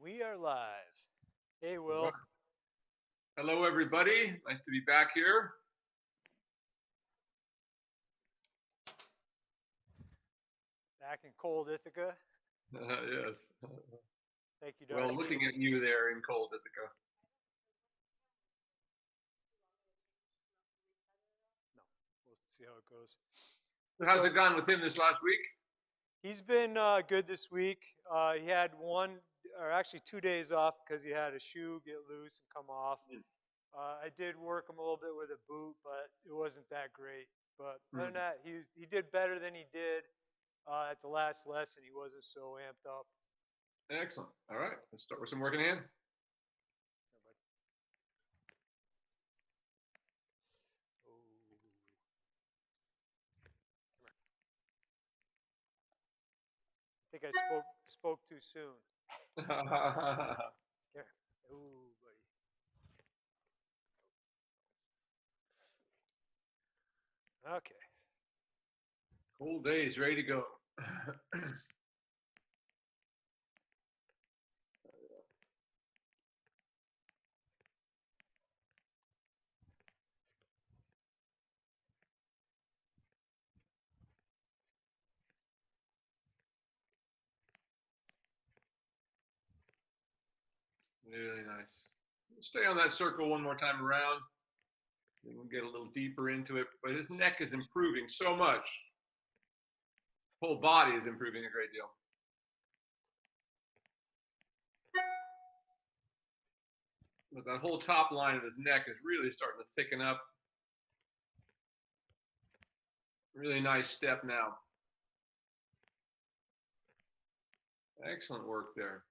We are live. Hey, Will. Right. Hello, everybody. Nice to be back here. Back in cold Ithaca. Yes. Thank you, Darcy. Well, looking at you there in cold Ithaca. No, we'll see how it goes. So how's it gone with him this last week? He's been good this week. He had actually 2 days off because he had a shoe get loose and come off. I did work him a little bit with a boot, but it wasn't that great. But other than that, he did better than he did at the last lesson. He wasn't so amped up. Excellent. All right, let's start with some work in hand. I think I spoke too soon. Here. Ooh, buddy. Okay. Cold days, ready to go. Really nice. Stay on that circle one more time around. Then we'll get a little deeper into it. But his neck is improving so much. Whole body is improving a great deal. But that whole top line of his neck is really starting to thicken up. Really nice step now. Excellent work there.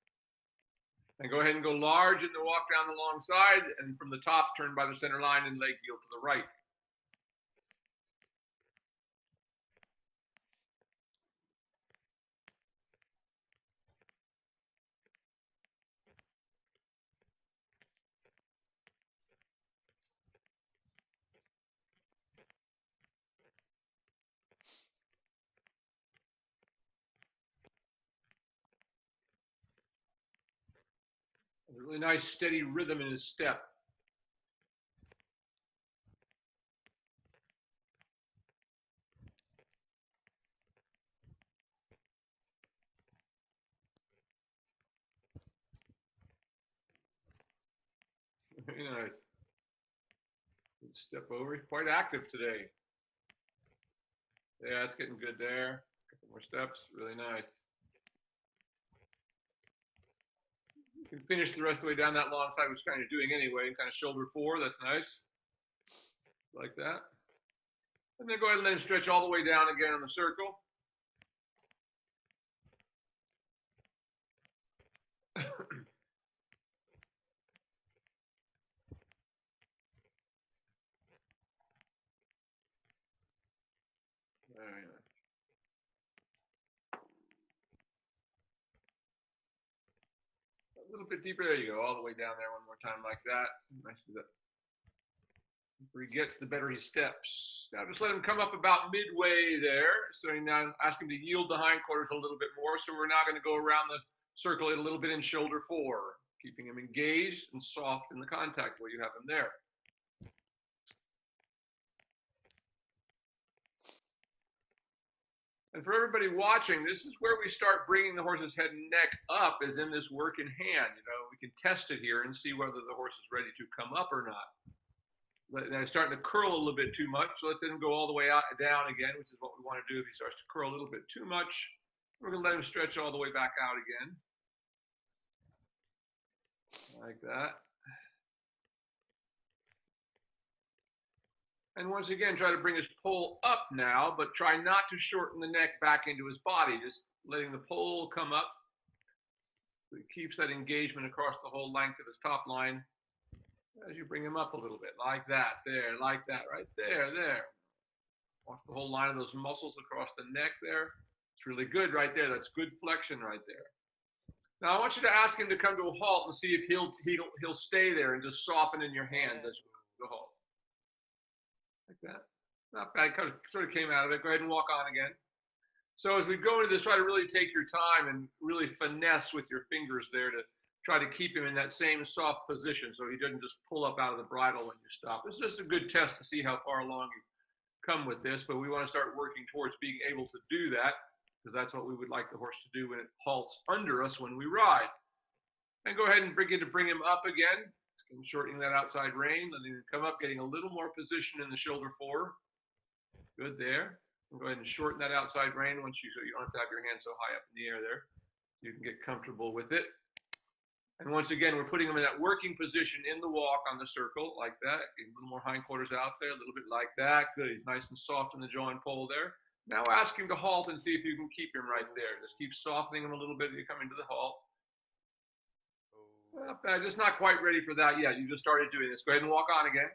And go ahead and go large in the walk down the long side, and from the top, turn by the center line and leg heel to the right. A really nice steady rhythm in his step. Very nice. Good step over. He's quite active today. Yeah, it's getting good there. A couple more steps. Really nice. You can finish the rest of the way down that long side, which is kind of doing anyway, and kind of shoulder four. That's nice. Like that. And then go ahead and let him stretch all the way down again on the circle. Very nice. A little bit deeper. There you go. All the way down there one more time like that. Nice to that. The deeper he gets, the better he steps. Now just let him come up about midway there. So now ask him to yield the hindquarters a little bit more. So we're now going to go around the circle a little bit in shoulder four, keeping him engaged and soft in the contact where you have him there. And for everybody watching, this is where we start bringing the horse's head and neck up, is in this work in hand. You know, we can test it here and see whether the horse is ready to come up or not. They're starting to curl a little bit too much, so let's let him go all the way out, down again, which is what we want to do. If he starts to curl a little bit too much, we're going to let him stretch all the way back out again. Like that. And once again, try to bring his pole up now, but try not to shorten the neck back into his body, just letting the pole come up. So he keeps that engagement across the whole length of his top line as you bring him up a little bit, like that, there, like that, right there, there. Watch the whole line of those muscles across the neck there. It's really good right there. That's good flexion right there. Now I want you to ask him to come to a halt and see if he'll stay there and just soften in your hands as you come to a halt. Like that. Not bad. Sort of came out of it. Go ahead and walk on again. So as we go into this, try to really take your time and really finesse with your fingers there to try to keep him in that same soft position so he doesn't just pull up out of the bridle when you stop. It's just a good test to see how far along you come with this, but we want to start working towards being able to do that, because that's what we would like the horse to do when it halts under us when we ride. And go ahead and bring him up again, and shortening that outside rein, letting him come up, getting a little more position in the shoulder fore. Good there. And go ahead and shorten that outside rein so you don't have to have your hand so high up in the air there. You can get comfortable with it. And once again, we're putting him in that working position in the walk on the circle, like that. Get a little more hindquarters out there, a little bit like that. Good. He's nice and soft in the jaw and poll there. Now ask him to halt and see if you can keep him right there. Just keep softening him a little bit as you come into the halt. Not bad. Just not quite ready for that yet. You just started doing this. Go ahead and walk on again.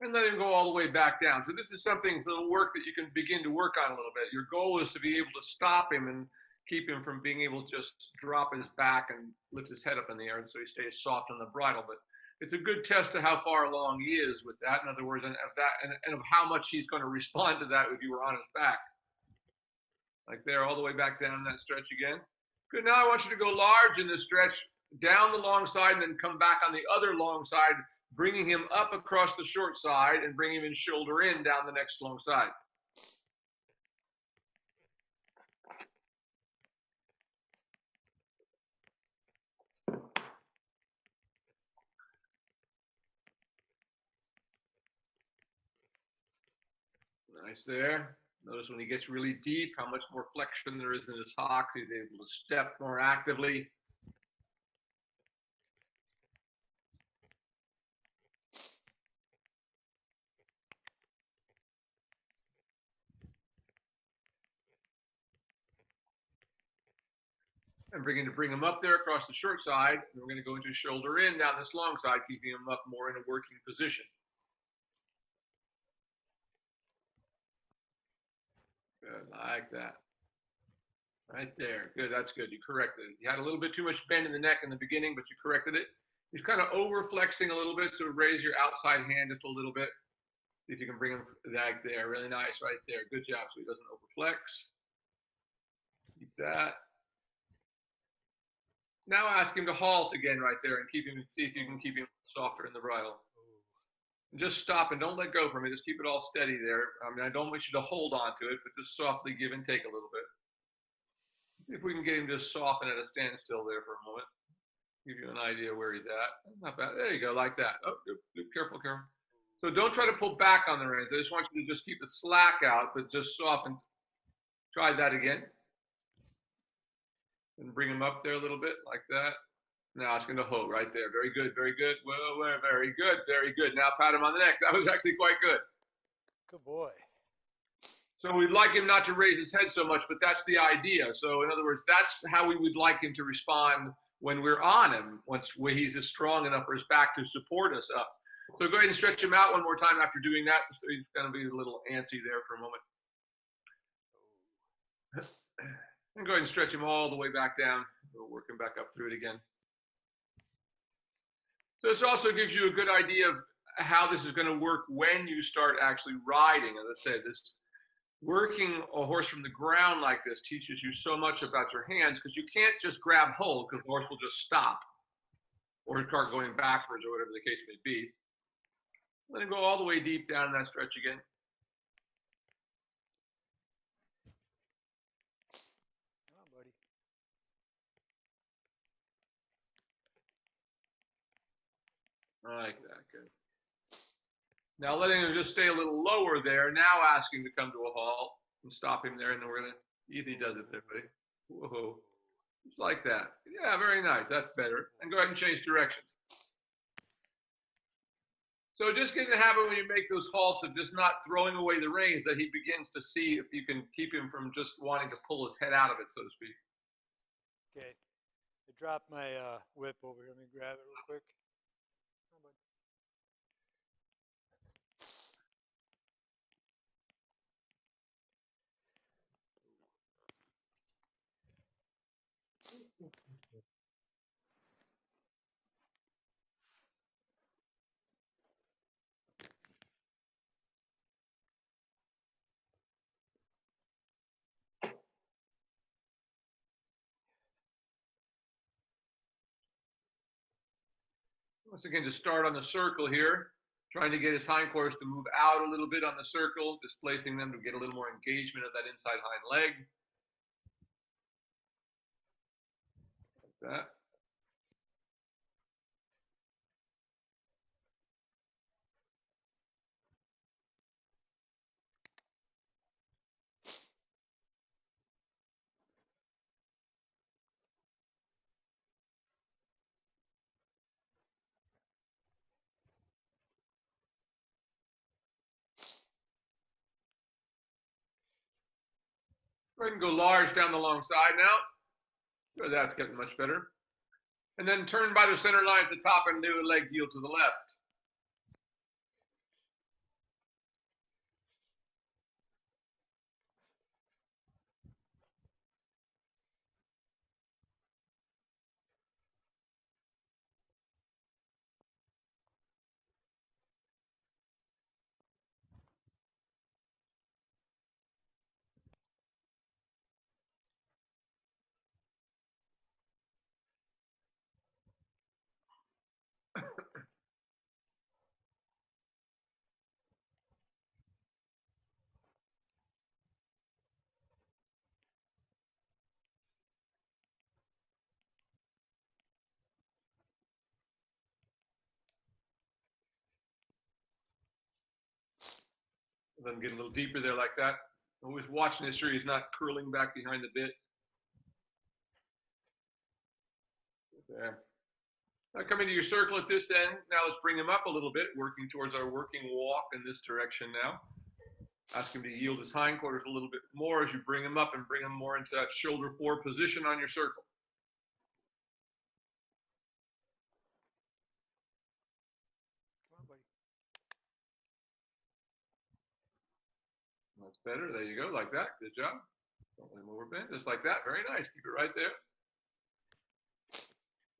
And let him go all the way back down. So this is something, it's a little work that you can begin to work on a little bit. Your goal is to be able to stop him and keep him from being able to just drop his back and lift his head up in the air, so he stays soft on the bridle. But it's a good test of how far along he is with that. In other words, and of how much he's going to respond to that if you were on his back. Like there, all the way back down that stretch again. Good. Now I want you to go large in this stretch, down the long side, and then come back on the other long side, bringing him up across the short side and bring him in shoulder in down the next long side. Nice there. Notice when he gets really deep, how much more flexion there is in his hock. He's able to step more actively. And bring him up there across the short side. And we're going to go into shoulder in down this long side, keeping him up more in a working position. Good, like that. Right there. Good, that's good. You corrected it. You had a little bit too much bend in the neck in the beginning, but you corrected it. He's kind of over flexing a little bit, so raise your outside hand just a little bit. See if you can bring him back there. Really nice right there. Good job. So he doesn't over flex. Keep that. Now ask him to halt again right there and see if you can keep him softer in the bridle. And just stop and don't let go from it. Just keep it all steady there. I mean, I don't want you to hold on to it, but just softly give and take a little bit. See if we can get him to soften at a standstill there for a moment. Give you an idea where he's at. Not bad. There you go, like that. Oh, careful, careful. So don't try to pull back on the reins. I just want you to just keep the slack out, but just soften. Try that again. And bring him up there a little bit, like that. Now it's going to hold right there. Very good, very good. Well, very good, very good. Now pat him on the neck. That was actually quite good. Good boy. So we'd like him not to raise his head so much, but that's the idea. So in other words, that's how we would like him to respond when we're on him, once he's strong enough for his back to support us up. So go ahead and stretch him out one more time after doing that. So he's going to be a little antsy there for a moment. And go ahead and stretch him all the way back down. We'll work him back up through it again. So this also gives you a good idea of how this is going to work when you start actually riding. As I said, this working a horse from the ground like this teaches you so much about your hands, because you can't just grab hold, because the horse will just stop or start going backwards or whatever the case may be. Let him go all the way deep down in that stretch again. Like that, good. Now letting him just stay a little lower there. Now ask him to come to a halt and stop him there, and then we're gonna easy does it there, buddy. Whoa, it's like that. Yeah, very nice. That's better. And go ahead and change directions. So just get in the habit when you make those halts of just not throwing away the reins, that he begins to see if you can keep him from just wanting to pull his head out of it, so to speak. Okay, I dropped my whip over here. Let me grab it real quick. Once again, to start on the circle here, trying to get his hindquarters to move out a little bit on the circle, displacing them to get a little more engagement of that inside hind leg. Like that. Go ahead and go large down the long side now. So that's getting much better. And then turn by the center line at the top and do a leg heel to the left. Let him get a little deeper there like that. Always watching this sure he's not curling back behind the bit. There. Now come into your circle at this end. Now let's bring him up a little bit, working towards our working walk in this direction now. Ask him to yield his hindquarters a little bit more as you bring him up and bring him more into that shoulder 4 position on your circle. Come on, buddy. That's better. There you go, like that. Good job. Don't let him overbend. Just like that. Very nice. Keep it right there.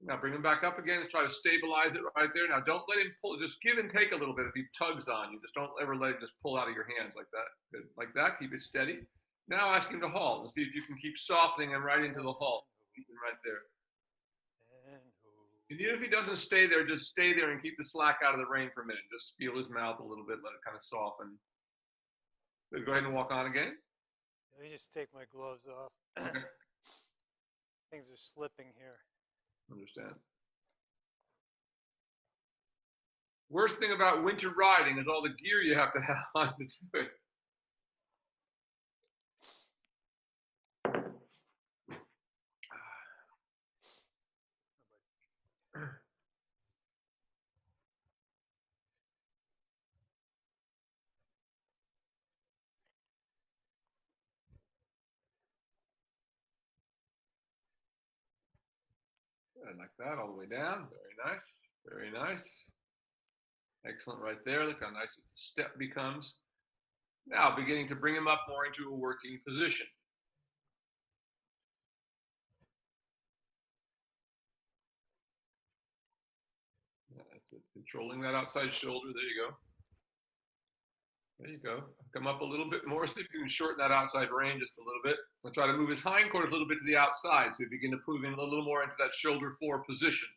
Now bring him back up again. Let's try to stabilize it right there. Now don't let him pull. Just give and take a little bit. If he tugs on you, just don't ever let him just pull out of your hands like that. Good. Like that. Keep it steady. Now ask him to halt and see if you can keep softening him right into the halt. Keep him right there. And even if he doesn't stay there, just stay there and keep the slack out of the rein for a minute. Just feel his mouth a little bit. Let it kind of soften. Good. Go ahead and walk on again. Let me just take my gloves off. Okay. Things are slipping here. Understand. Worst thing about winter riding is all the gear you have to have on to do it. Good, like that, all the way down. Very nice. Very nice. Excellent right there. Look how nice the step becomes. Now beginning to bring him up more into a working position. That's it. Controlling that outside shoulder. There you go. There you go. Come up a little bit more. See if you can shorten that outside range just a little bit. I'll try to move his hindquarters a little bit to the outside so you begin to move in a little more into that shoulder 4 position.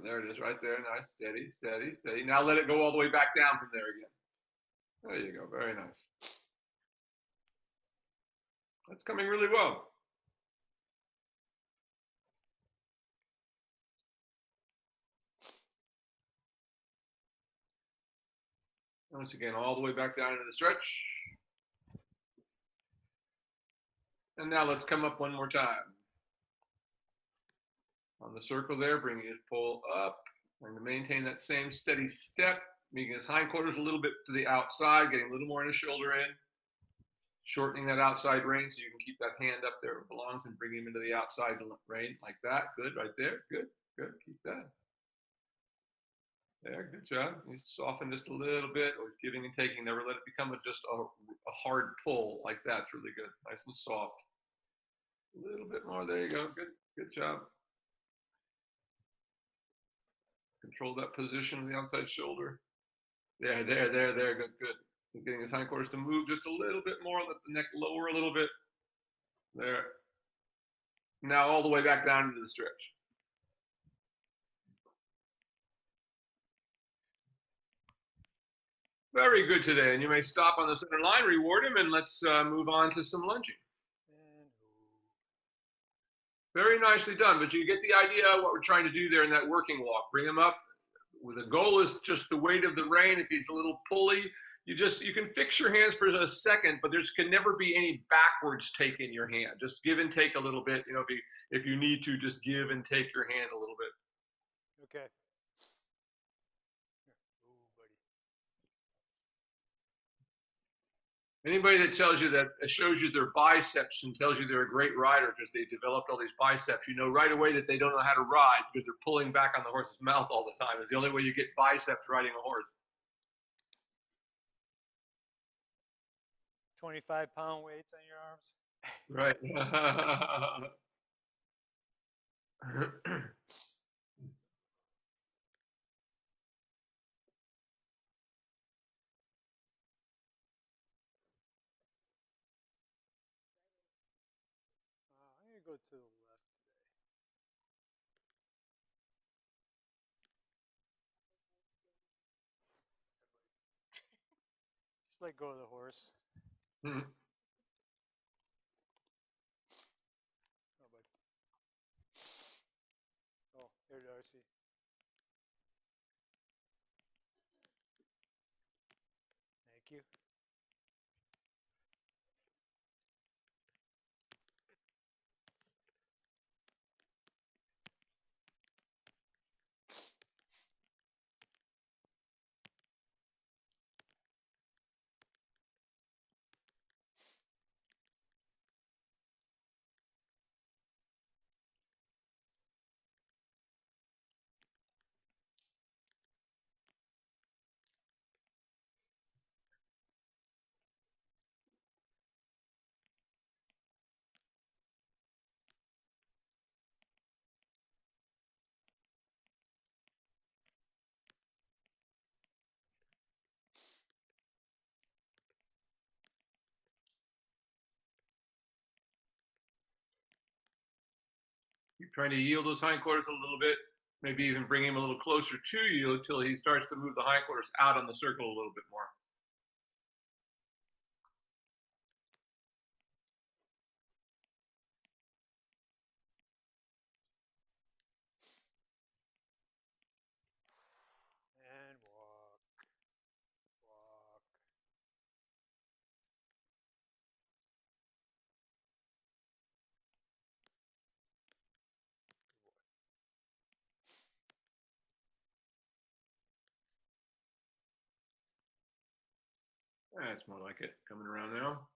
There it is right there. Nice. Steady, steady, steady. Now let it go all the way back down from there again. There you go. Very nice. That's coming really well. Once again, all the way back down into the stretch. And now let's come up one more time. On the circle there, bringing his pole up. And to maintain that same steady step, making his hindquarters a little bit to the outside, getting a little more in his shoulder in. Shortening that outside rein so you can keep that hand up there where it belongs and bring him into the outside rein like that. Good, right there. Good, good. Keep that. There, good job. You soften just a little bit, or giving and taking. Never let it become just a hard pull like that. It's really good. Nice and soft. A little bit more. There you go. Good, good job. Control that position of the outside shoulder. There, there, there, there. Good, good. Getting his hindquarters to move just a little bit more. Let the neck lower a little bit. There. Now all the way back down into the stretch. Very good today. And you may stop on the center line, reward him, and let's move on to some lunging. Very nicely done, but you get the idea of what we're trying to do there in that working walk. Bring him up. The goal is just the weight of the rein. If he's a little pulley, you can fix your hands for a second, but there can never be any backwards take in your hand. Just give and take a little bit. You know, if you need to, just give and take your hand a little bit. Okay. Anybody that tells you that, shows you their biceps and tells you they're a great rider because they developed all these biceps, you know right away that they don't know how to ride because they're pulling back on the horse's mouth all the time. It's the only way you get biceps riding a horse. 25-pound weights on your arms. Right. I'm going to go to the left today. Just let go of the horse. Oh, bud. Oh, here, Darcy. Thank you. Keep trying to yield those hindquarters a little bit. Maybe even bring him a little closer to you until he starts to move the hindquarters out on the circle a little bit more. And walk. Walk. That's more like it. Coming around now.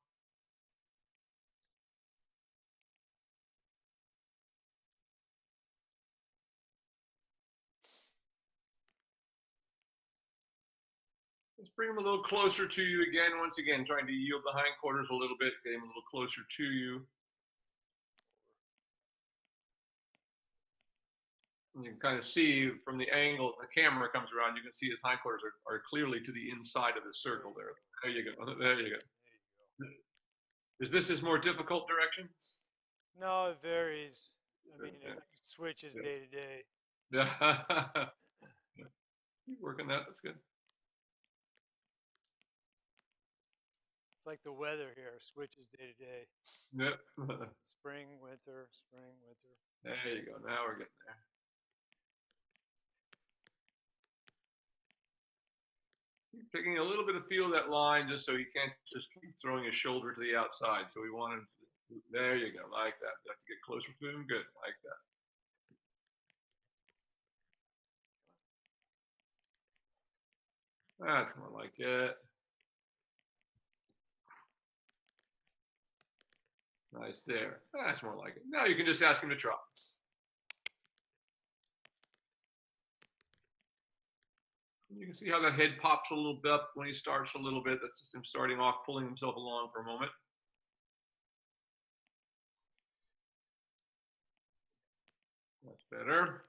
Let's bring him a little closer to you again. Once again, trying to yield the hindquarters a little bit, get him a little closer to you. And you can kind of see from the angle the camera comes around, you can see his hindquarters are clearly to the inside of the circle there. There you go. There you go. Is this his more difficult direction? No, it varies. I mean, it switches day to day. Yeah. Keep working that. That's good. It's like the weather here switches day to day. Yep. Spring, winter, spring, winter. There you go. Now we're getting there. Keep taking a little bit of feel of that line just so he can't just keep throwing his shoulder to the outside. So we want him to, there you go, like that. You have to get closer to him. Good, like that. That's more like it. Nice there. That's more like it. Now you can just ask him to trot. You can see how that head pops a little bit up when he starts a little bit. That's just him starting off, pulling himself along for a moment. That's better.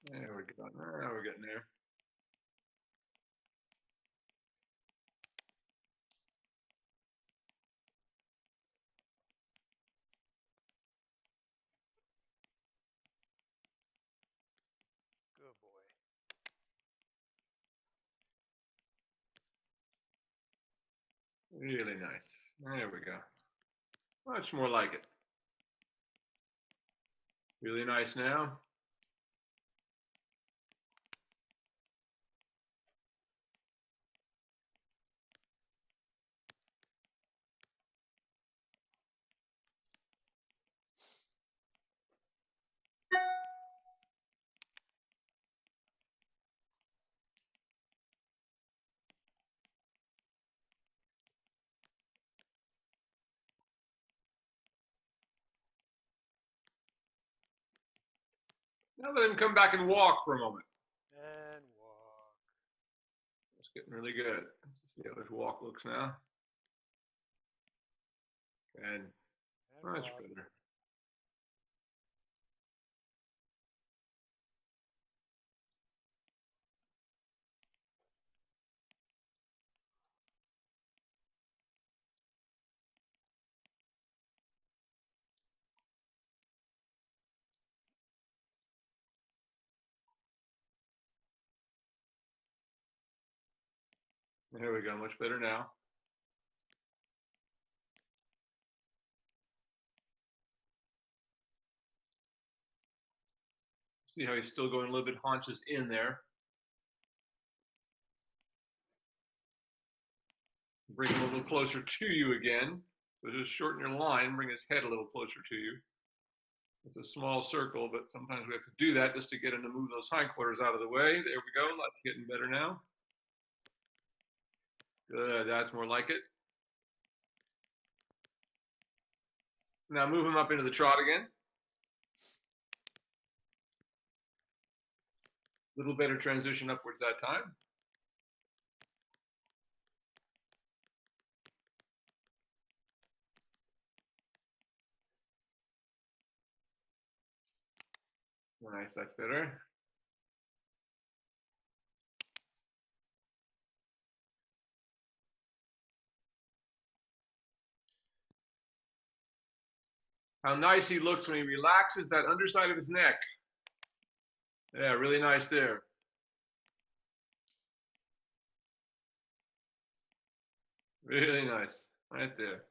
That's it. There we go. Now we're getting there. Good boy. Really nice. There we go. Much more like it. Really nice now. Now let him come back and walk for a moment. And walk. It's getting really good. Let's see how his walk looks now. And much walk. better. There we go, much better now. See how he's still going a little bit haunches in there. Bring him a little closer to you again. So just shorten your line, bring his head a little closer to you. It's a small circle, but sometimes we have to do that just to get him to move those hindquarters out of the way. There we go, that's getting better now. Good, that's more like it. Now move him up into the trot again. Little better transition upwards that time. Nice, that's better. How nice he looks when he relaxes that underside of his neck. Yeah, really nice there. Really nice, right there.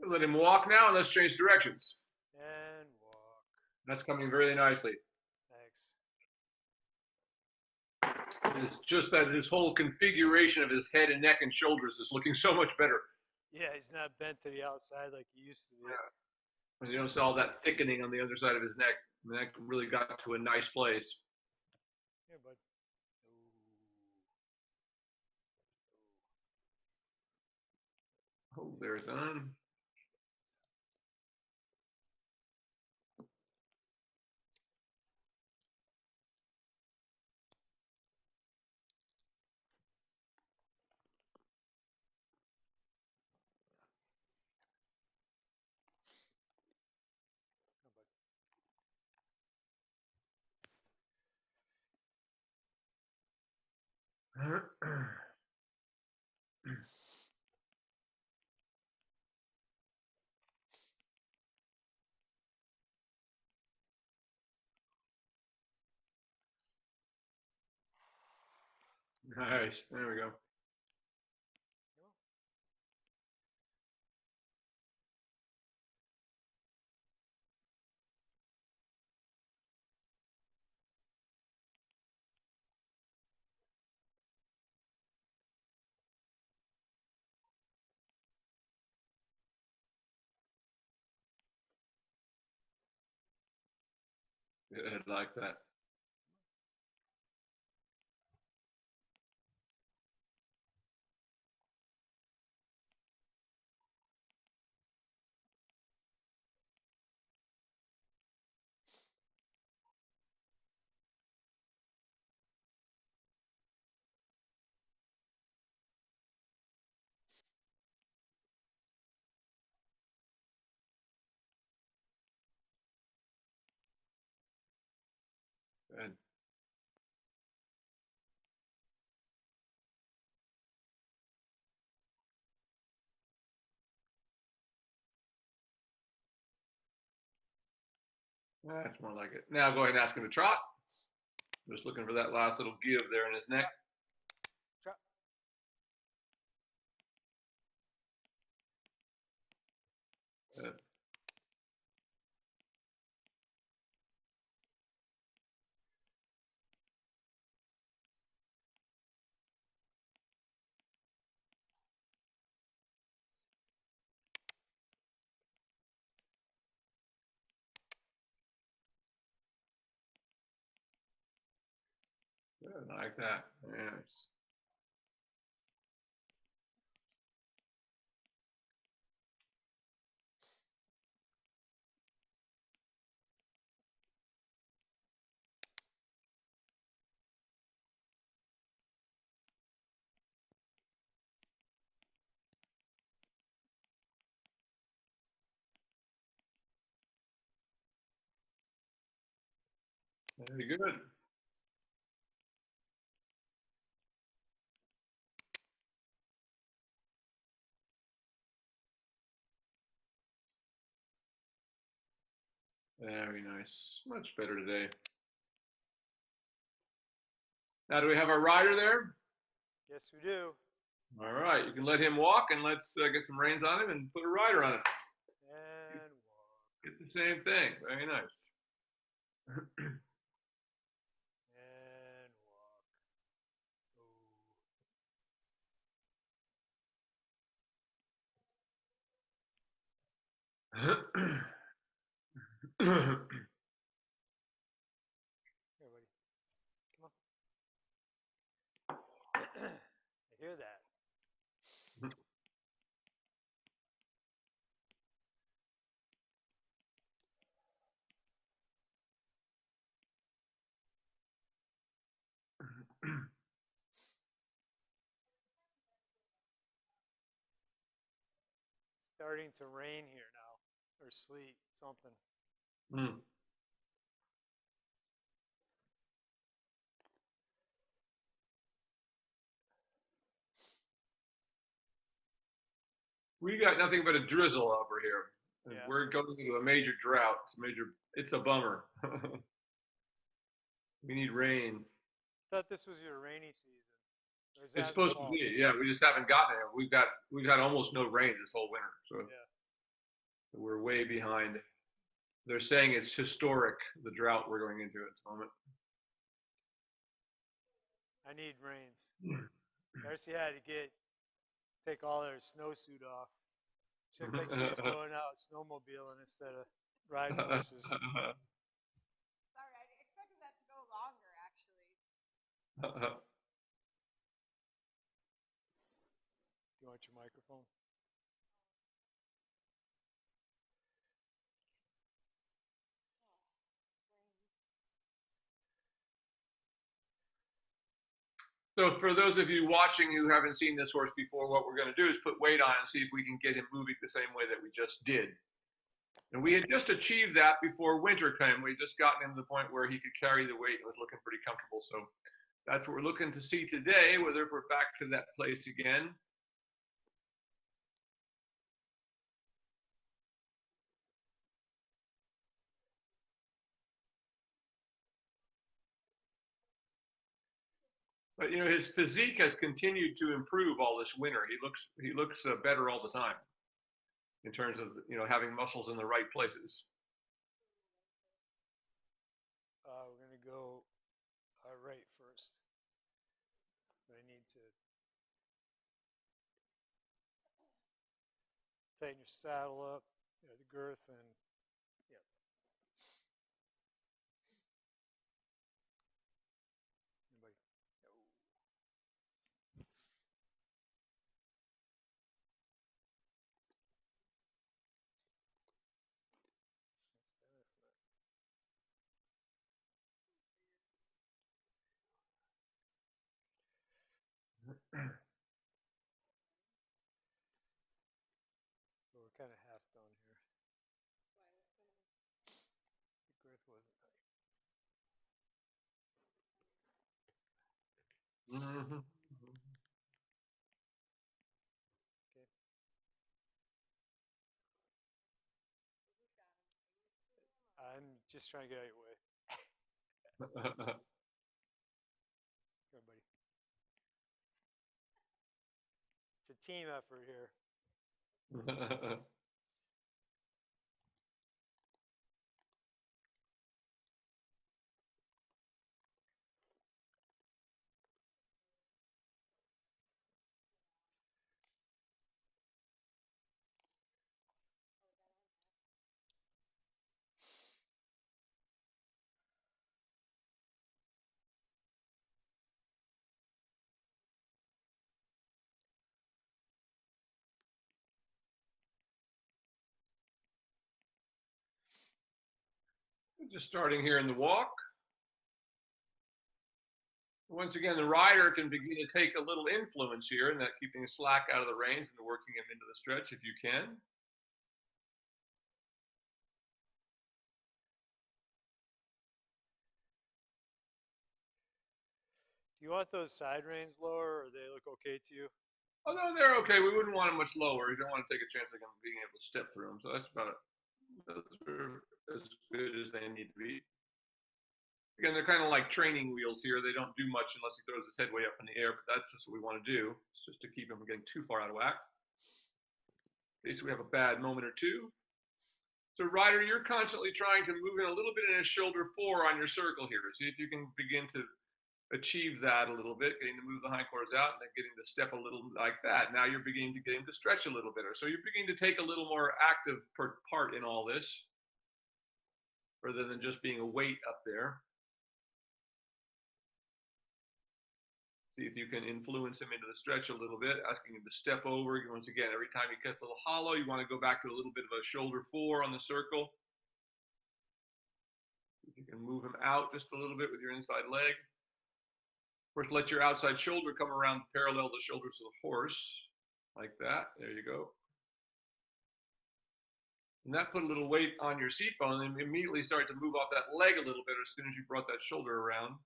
Let him walk now, and let's change directions. And walk. That's coming really nicely. Thanks. It's just that his whole configuration of his head and neck and shoulders is looking so much better. Yeah, he's not bent to the outside like he used to be. Yeah. And you don't see all that thickening on the underside of his neck. The neck really got to a nice place. Here, bud. Oh, there's on. Nice. There we go. Good, like that. That's more like it. Now go ahead and ask him to trot. Just looking for that last little give there in his neck. Trot. Good. Good, I like that. Yes. Very good. Very nice. Much better today. Now, do we have our rider there? Yes, we do. All right, you can let him walk, and let's get some reins on him and put a rider on him. And walk. Get the same thing. Very nice. And walk. Here, buddy. Come on. I hear that. Starting to rain here now, or sleet, something. We got nothing but a drizzle over here. And Yeah. we're going into a major drought. It's a bummer. We need rain. I thought this was your rainy season. Or is It's that supposed to fall? be, yeah. We just haven't gotten it. We've had almost no rain this whole winter, so Yeah. we're way behind. They're saying it's historic, the drought we're going into at the moment. I need rains. Darcy had to take all her snowsuit off. She looked like she was going out snowmobiling instead of riding horses. Sorry, I expected that to go longer, actually. Do you want your microphone? So for those of you watching who haven't seen this horse before, what we're going to do is put weight on and see if we can get him moving the same way that we just did. And we had just achieved that before winter came. We just gotten him to the point where he could carry the weight and was looking pretty comfortable. So that's what we're looking to see today, whether we're back to that place again. But you know, his physique has continued to improve all this winter. He looks better all the time in terms of, you know, having muscles in the right places. We're going to go right first. But I need to tighten your saddle up, the girth, and yep. Anybody? So we're kind of half done here. The girth wasn't tight. Mm-hmm. Okay. I'm just trying to get out of your way. Here, buddy. It's a team effort here. Just starting here in the walk. Once again, the rider can begin to take a little influence here in that keeping the slack out of the reins and working him into the stretch if you can. Do you want those side reins lower, or they look okay to you? Oh, no, they're okay. We wouldn't want them much lower. You don't want to take a chance of being able to step through them. So that's about it. Those are as good as they need to be. Again, they're kind of like training wheels here. They don't do much unless he throws his head way up in the air, but that's just what we want to do. It's just to keep him from getting too far out of whack. Okay, so we have a bad moment or two. So rider, you're constantly trying to move in a little bit in a shoulder 4 on your circle here. See if you can begin to achieve that a little bit, getting to move the hindquarters out and then getting to step a little like that. Now you're beginning to get him to stretch a little bit. So you're beginning to take a little more active part in all this rather than just being a weight up there. See if you can influence him into the stretch a little bit, asking him to step over. Once again, every time he gets a little hollow, you want to go back to a little bit of a shoulder 4 on the circle. If you can move him out just a little bit with your inside leg. Of course, let your outside shoulder come around parallel the shoulders of the horse, like that. There you go. And that put a little weight on your seat bone and immediately start to move off that leg a little bit as soon as you brought that shoulder around.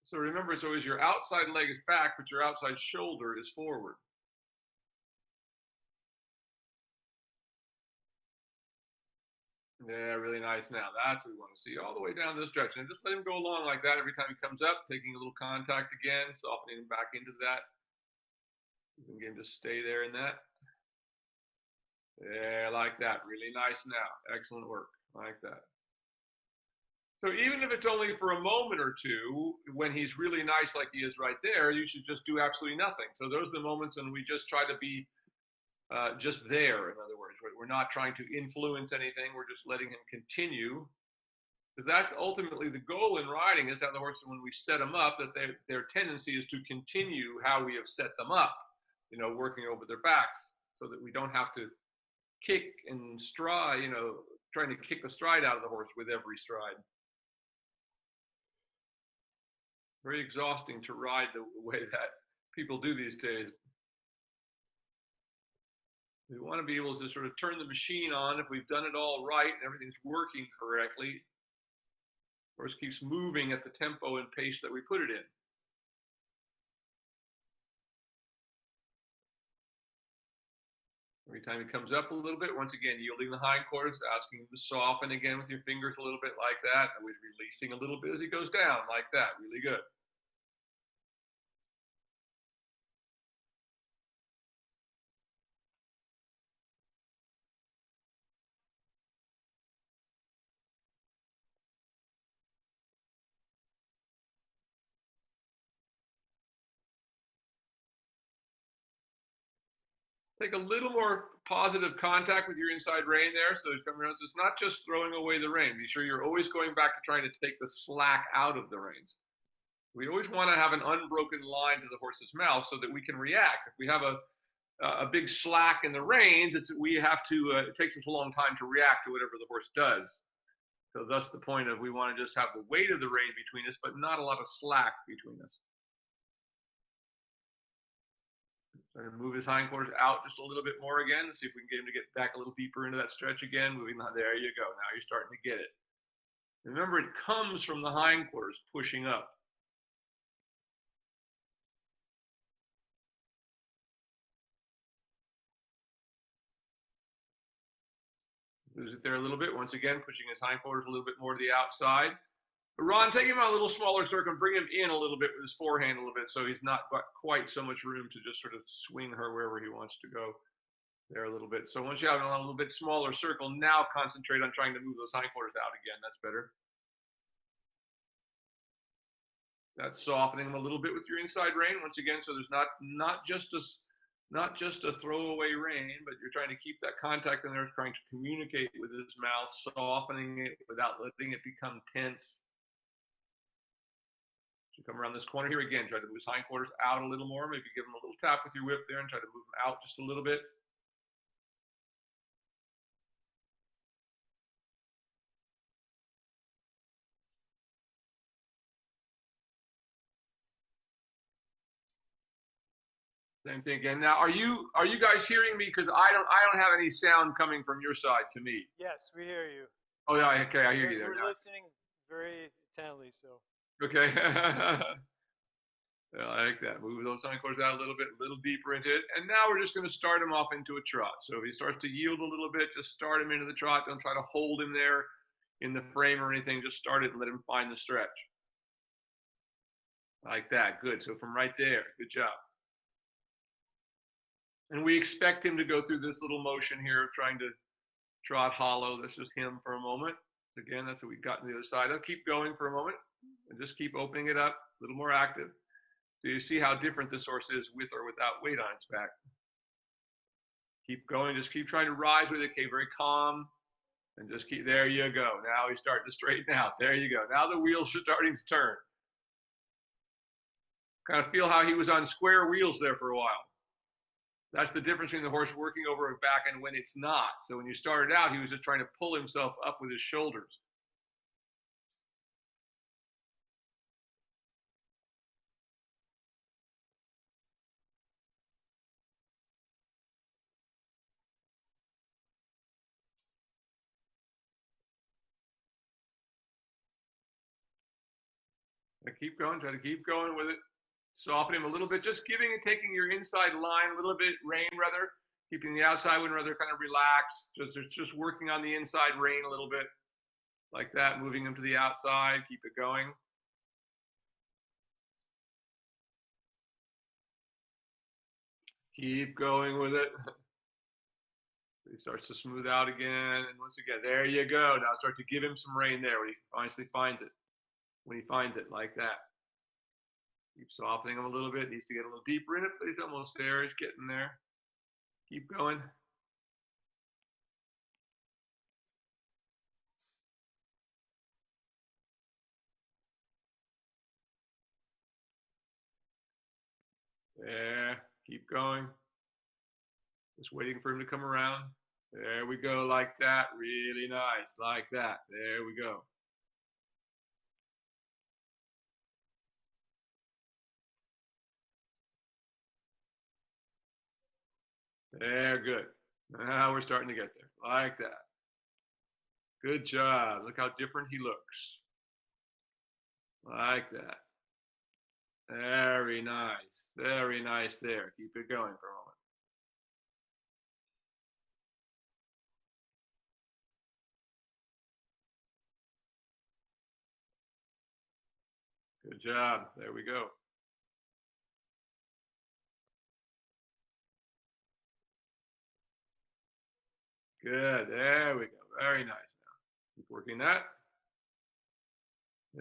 So remember, it's always your outside leg is back, but your outside shoulder is forward. Yeah, really nice now. That's what we want to see all the way down this stretch. And just let him go along like that every time he comes up, taking a little contact again, softening him back into that. You can get him to stay there in that. Yeah, like that. Really nice now. Excellent work. Like that. So even if it's only for a moment or two, when he's really nice like he is right there, you should just do absolutely nothing. So those are the moments when we just try to be just there, in other words. We're not trying to influence anything. We're just letting him continue. Because that's ultimately the goal in riding, is that the horses, when we set them up, that their tendency is to continue how we have set them up, you know, working over their backs so that we don't have to kick and stride, you know, trying to kick the stride out of the horse with every stride. Very exhausting to ride the way that people do these days. We want to be able to sort of turn the machine on if we've done it all right and everything's working correctly. The horse keeps moving at the tempo and pace that we put it in. Every time he comes up a little bit, once again, yielding the hindquarters, asking him to soften again with your fingers a little bit like that. Always releasing a little bit as he goes down like that. Really good. Take a little more positive contact with your inside rein there. So it's not just throwing away the rein. Be sure you're always going back to trying to take the slack out of the reins. We always want to have an unbroken line to the horse's mouth so that we can react. If we have a big slack in the reins, it takes us a long time to react to whatever the horse does. So that's the point of, we want to just have the weight of the rein between us, but not a lot of slack between us. Trying to move his hindquarters out just a little bit more again. See if we can get him to get back a little deeper into that stretch again. Moving, there you go. Now you're starting to get it. Remember, it comes from the hindquarters pushing up. Lose it there a little bit. Once again, pushing his hindquarters a little bit more to the outside. But Ron, take him out a little smaller circle and bring him in a little bit with his forehand a little bit so he's not got quite so much room to just sort of swing her wherever he wants to go there a little bit. So once you have a little bit smaller circle, now concentrate on trying to move those hindquarters out again. That's better. That's softening them a little bit with your inside rein once again. So there's not just a throwaway rein, but you're trying to keep that contact in there, trying to communicate with his mouth, softening it without letting it become tense. So come around this corner here again, try to move his hindquarters out a little more, maybe give him a little tap with your whip there and try to move him out just a little bit. Same thing again. Now, are you guys hearing me? Because I don't have any sound coming from your side to me. Yes, we hear you. Oh yeah, okay, I hear you there. We're listening very intently, so. Okay. Yeah, I like that. Move those hindquarters out a little bit, a little deeper into it. And now we're just going to start him off into a trot. So if he starts to yield a little bit, just start him into the trot. Don't try to hold him there in the frame or anything. Just start it and let him find the stretch. Like that. Good. So from right there. Good job. And we expect him to go through this little motion here of trying to trot hollow. This is him for a moment. Again, that's what we've got on the other side. I'll keep going for a moment and just keep opening it up, a little more active. So you see how different this horse is with or without weight on its back. Keep going, just keep trying to rise with it, okay, very calm. And just keep, there you go. Now he's starting to straighten out. There you go. Now the wheels are starting to turn. Kind of feel how he was on square wheels there for a while. That's the difference between the horse working over his back and when it's not. So when you started out, he was just trying to pull himself up with his shoulders. Keep going, try to keep going with it. Soften him a little bit, just giving and taking your inside line a little bit, rein rather, keeping the outside one rather kind of relaxed. Just working on the inside rein a little bit, like that, moving him to the outside, keep it going. Keep going with it. He starts to smooth out again, and once again, there you go. Now start to give him some rein there when he finally finds it. When he finds it, like that. Keep softening him a little bit. Needs to get a little deeper in it, but he's almost there. He's getting there. Keep going. There. Keep going. Just waiting for him to come around. There we go, like that. Really nice, like that. There we go. There, good. Now we're starting to get there, like that. Good job. Look how different he looks. Like that. Very nice. Very nice there. Keep it going for a moment. Good job. There we go. Good. There we go. Very nice. Now keep working that.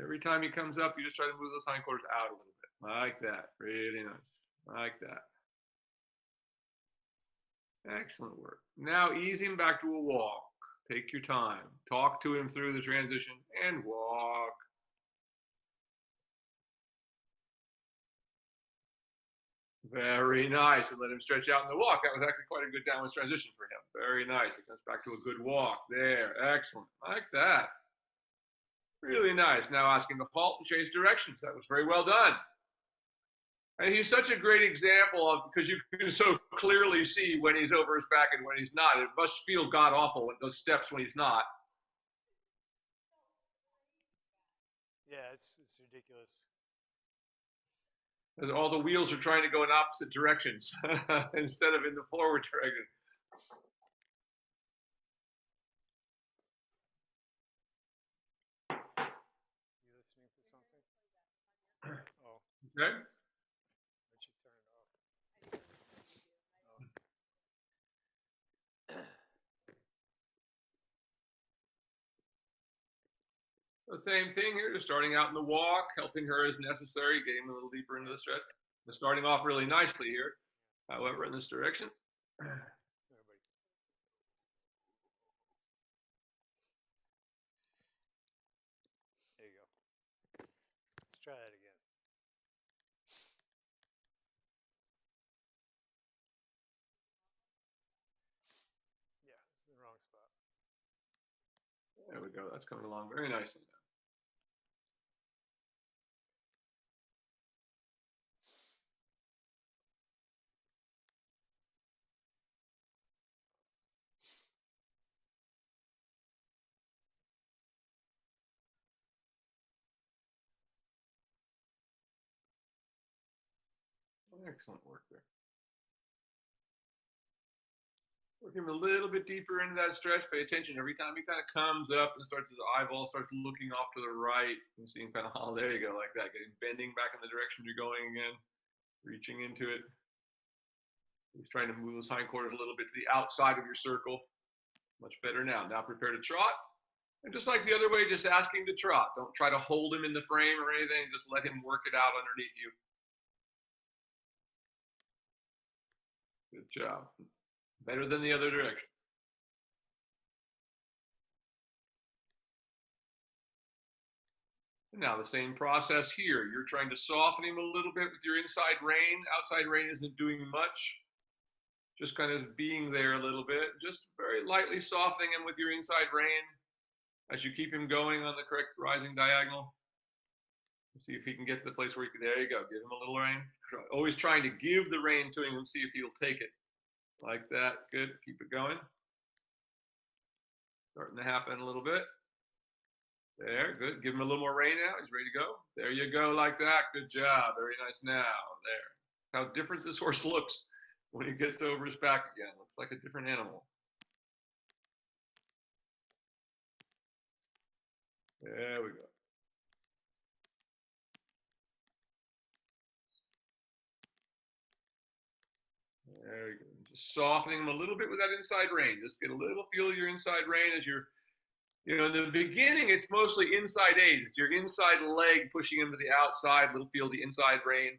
Every time he comes up, you just try to move those hindquarters out a little bit. Like that. Really nice. Like that. Excellent work. Now ease him back to a walk. Take your time. Talk to him through the transition and walk. Very nice. And let him stretch out in the walk. That was actually quite a good downward transition for him. Very nice. It comes back to a good walk. There. Excellent. Like that. Really nice. Now ask him to halt and change directions. That was very well done. And he's such a great example of, because you can so clearly see when he's over his back and when he's not. It must feel god awful with those steps when he's not. Yeah, it's ridiculous. All the wheels are trying to go in opposite directions instead of in the forward direction. Okay. Why'd you turn it off? The same thing here, just starting out in the walk, helping her as necessary, getting a little deeper into the stretch. We're starting off really nicely here, however, in this direction. Everybody. There you go. Let's try that again. Yeah, this is the wrong spot. There we go. That's coming along very nicely now. Excellent work there. Working a little bit deeper into that stretch. Pay attention every time he kind of comes up and starts his eyeball, starts looking off to the right. You see him kind of, oh, there you go, like that. Getting bending back in the direction you're going again, reaching into it. He's trying to move those hindquarters a little bit to the outside of your circle. Much better now. Now prepare to trot. And just like the other way, just ask him to trot. Don't try to hold him in the frame or anything. Just let him work it out underneath you. Good job. Better than the other direction. And now the same process here. You're trying to soften him a little bit with your inside rein. Outside rein isn't doing much. Just kind of being there a little bit. Just very lightly softening him with your inside rein as you keep him going on the correct rising diagonal. See if he can get to the place where he can, there you go, give him a little rein. Always trying to give the rein to him and see if he'll take it. Like that, good, keep it going. Starting to happen a little bit. There, good, give him a little more rein now, he's ready to go. There you go, like that, good job, very nice now, there. How different this horse looks when he gets over his back again. Looks like a different animal. There we go. There you go. Just softening them a little bit with that inside rein. Just get a little feel of your inside rein as you're, in the beginning, it's mostly inside aid. It's your inside leg pushing him to the outside, little feel of the inside rein.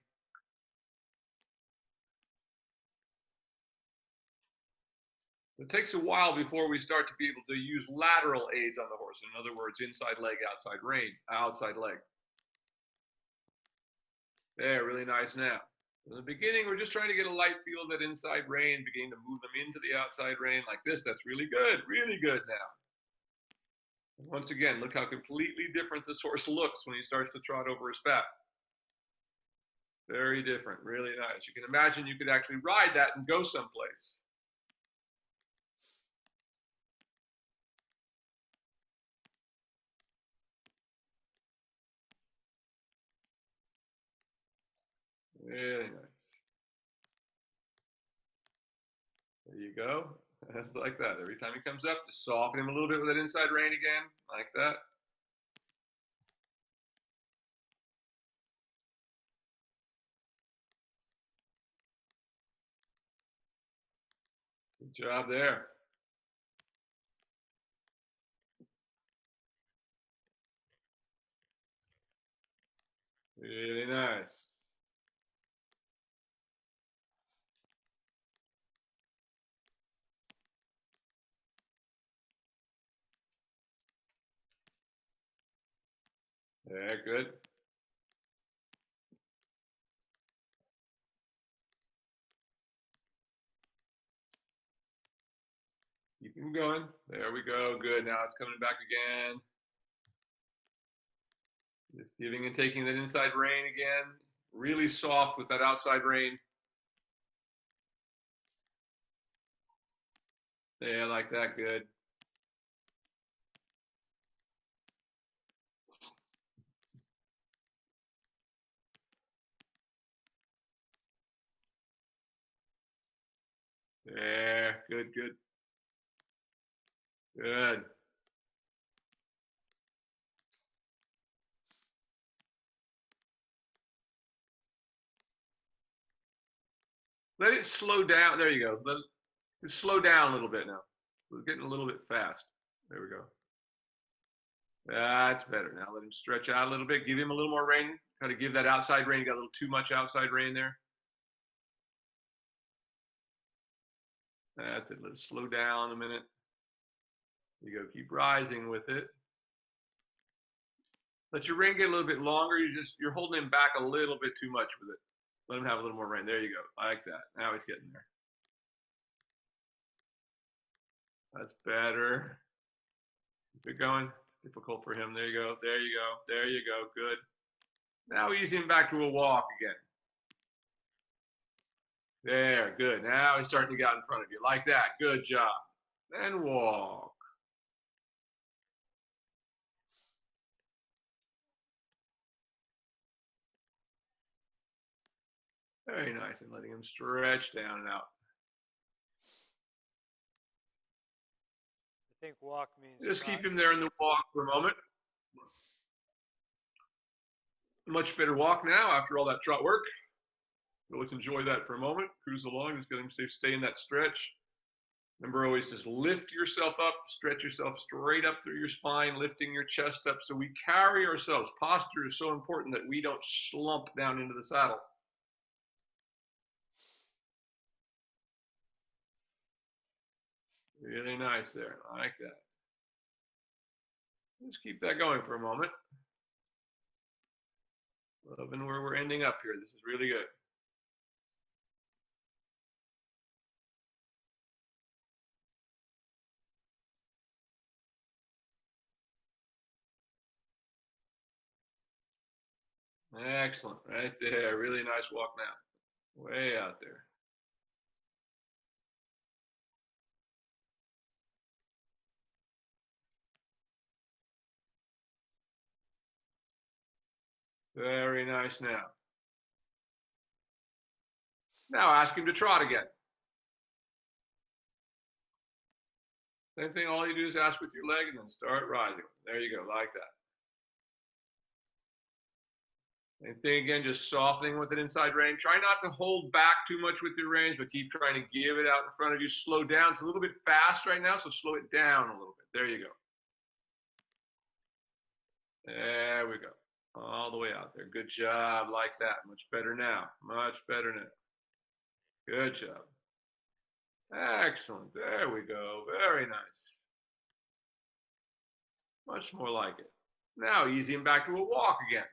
It takes a while before we start to be able to use lateral aids on the horse. In other words, inside leg, outside rein, outside leg. There, really nice now. In the beginning, we're just trying to get a light feel of that inside rein, beginning to move them into the outside rein like this. That's really good now. And once again, look how completely different this horse looks when he starts to trot over his back. Very different, really nice. You can imagine you could actually ride that and go someplace. Really nice. There you go. That's like that. Every time he comes up, just soften him a little bit with that inside rein again, like that. Good job there. Really nice. Yeah, good. Keep him going. There we go. Good. Now it's coming back again. Just giving and taking that inside rein again. Really soft with that outside rein. Yeah, like that. Good. There. Good, good. Good. Let it slow down. There you go. Let it slow down a little bit now. We're getting a little bit fast. There we go. That's better. Now let him stretch out a little bit. Give him a little more rein. Got to give that outside rein. You got a little too much outside rein there. That's it. Let it slow down a minute. You go. Keep rising with it. Let your rein get a little bit longer. You're holding him back a little bit too much with it. Let him have a little more rein. There you go. Like that. Now he's getting there. That's better. Keep it going. It's difficult for him. There you go. There you go. There you go. Good. Now ease him back to a walk again. There. Good. Now he's starting to get out in front of you. Like that. Good job. Then walk. Very nice. And letting him stretch down and out. I think walk means Just trot. keep him there in the walk for a moment. Much better walk now after all that trot work. So let's enjoy that for a moment. Cruise along. Just get him safe. Stay in that stretch. Remember, always just lift yourself up, stretch yourself straight up through your spine, lifting your chest up so we carry ourselves. Posture is so important that we don't slump down into the saddle. Really nice there. I like that. Just keep that going for a moment. Loving where we're ending up here. This is really good. Excellent. Right there. Really nice walk now. Way out there. Very nice now. Now ask him to trot again. Same thing, all you do is ask with your leg and then start rising. There you go, like that. Same thing again, just softening with an inside rein. Try not to hold back too much with your reins, but keep trying to give it out in front of you. Slow down. It's a little bit fast right now, so slow it down a little bit. There you go. There we go. All the way out there. Good job, like that. Much better now. Much better now. Good job. Excellent. There we go. Very nice. Much more like it. Now easy him back to a walk again.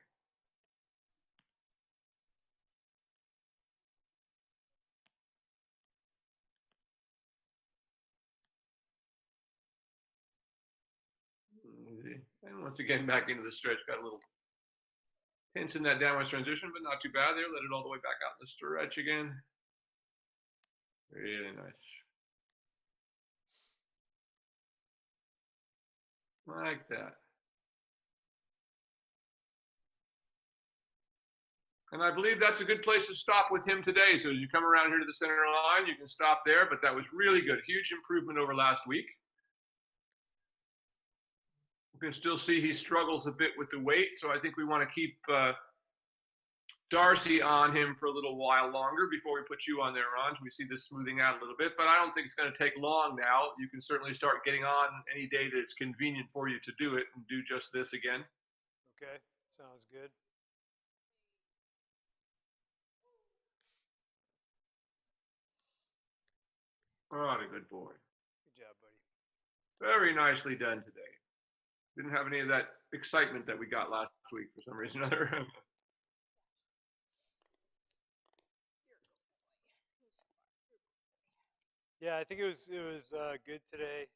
Easy. And once again, back into the stretch. Got a little tense in that downward transition, but not too bad there. Let it all the way back out in the stretch again. Really nice. Like that. And I believe that's a good place to stop with him today. So as you come around here to the center line, you can stop there, but that was really good. Huge improvement over last week. You can still see he struggles a bit with the weight, so I think we want to keep Darcy on him for a little while longer before we put you on there, Ron. We see this smoothing out a little bit, but I don't think it's going to take long now. You can certainly start getting on any day that it's convenient for you to do it and do just this again. Okay, sounds good. Oh, a good boy. Good job, buddy. Very nicely done today. Didn't have any of that excitement that we got last week for some reason or other. Yeah, I think it was good today.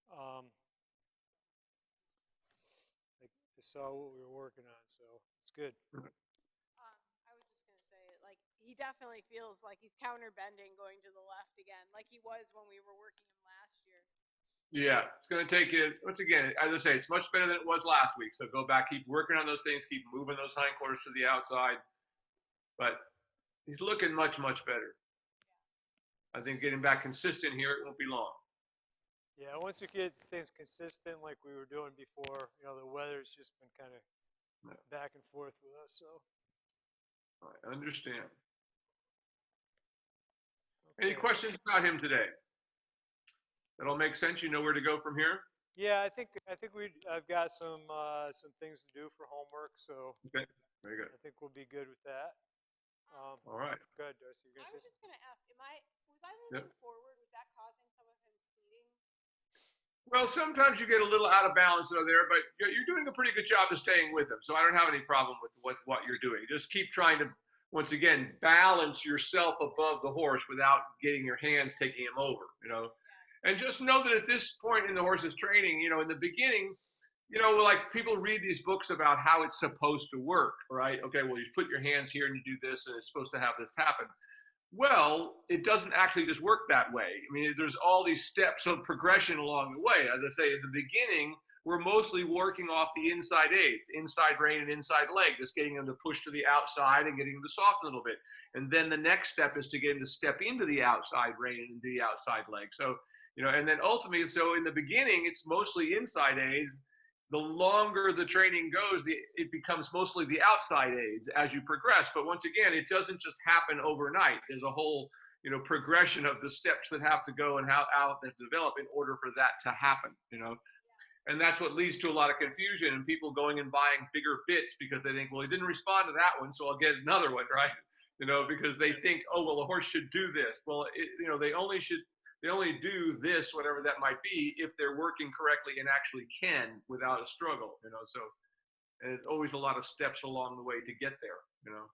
I saw what we were working on, so it's good. I was just gonna say, like, he definitely feels like he's counterbending going to the left again, like he was when we were working him last year. Yeah, it's going to take you, once again, as I say, it's much better than it was last week. So go back, keep working on those things, keep moving those hindquarters to the outside. But he's looking much, much better. I think getting back consistent here, it won't be long. Yeah, once we get things consistent like we were doing before, you know, the weather's just been kind of back and forth with us, so. I understand. Any Okay. questions about him today? That all makes sense? You know where to go from here? Yeah, I think I've got some things to do for homework, so Okay, very good. I think we'll be good with that. All right. Go ahead, Darcy. You're I gonna was say just gonna ask, was I Yep. leaning forward? Was that causing some of him speeding? Well, sometimes you get a little out of balance over there, but you're doing a pretty good job of staying with them. So I don't have any problem with what you're doing. Just keep trying to, once again, balance yourself above the horse without getting your hands taking him over, you know. And just know that at this point in the horse's training, you know, in the beginning, you know, like people read these books about how it's supposed to work, right? Okay, well, you put your hands here and you do this, and it's supposed to have this happen. Well, it doesn't actually just work that way. I mean, there's all these steps of progression along the way. As I say, at the beginning, we're mostly working off the inside aids, inside rein and inside leg, just getting them to push to the outside and getting them to soften a little bit. And then the next step is to get them to step into the outside rein and into the outside leg. So, you know, and then ultimately, so in the beginning, it's mostly inside aids. The longer the training goes, it becomes mostly the outside aids as you progress. But once again, it doesn't just happen overnight. There's a whole, you know, progression of the steps that have to go and how they develop in order for that to happen, you know. And that's what leads to a lot of confusion and people going and buying bigger bits because they think, well, he didn't respond to that one, so I'll get another one, right? You know, because they think, oh, well, the horse should do this. Well, you know, they only do this, whatever that might be, if they're working correctly and actually can without a struggle, you know. So, and it's always a lot of steps along the way to get there, you know.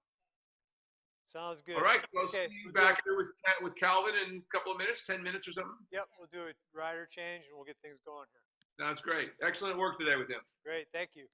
sounds good. All right, well, Okay, see you we'll do back it. here with Calvin in a couple of minutes, 10 minutes or something. Yep, we'll do a rider change and we'll get things going here. Sounds great. Excellent work today with him. Great, thank you.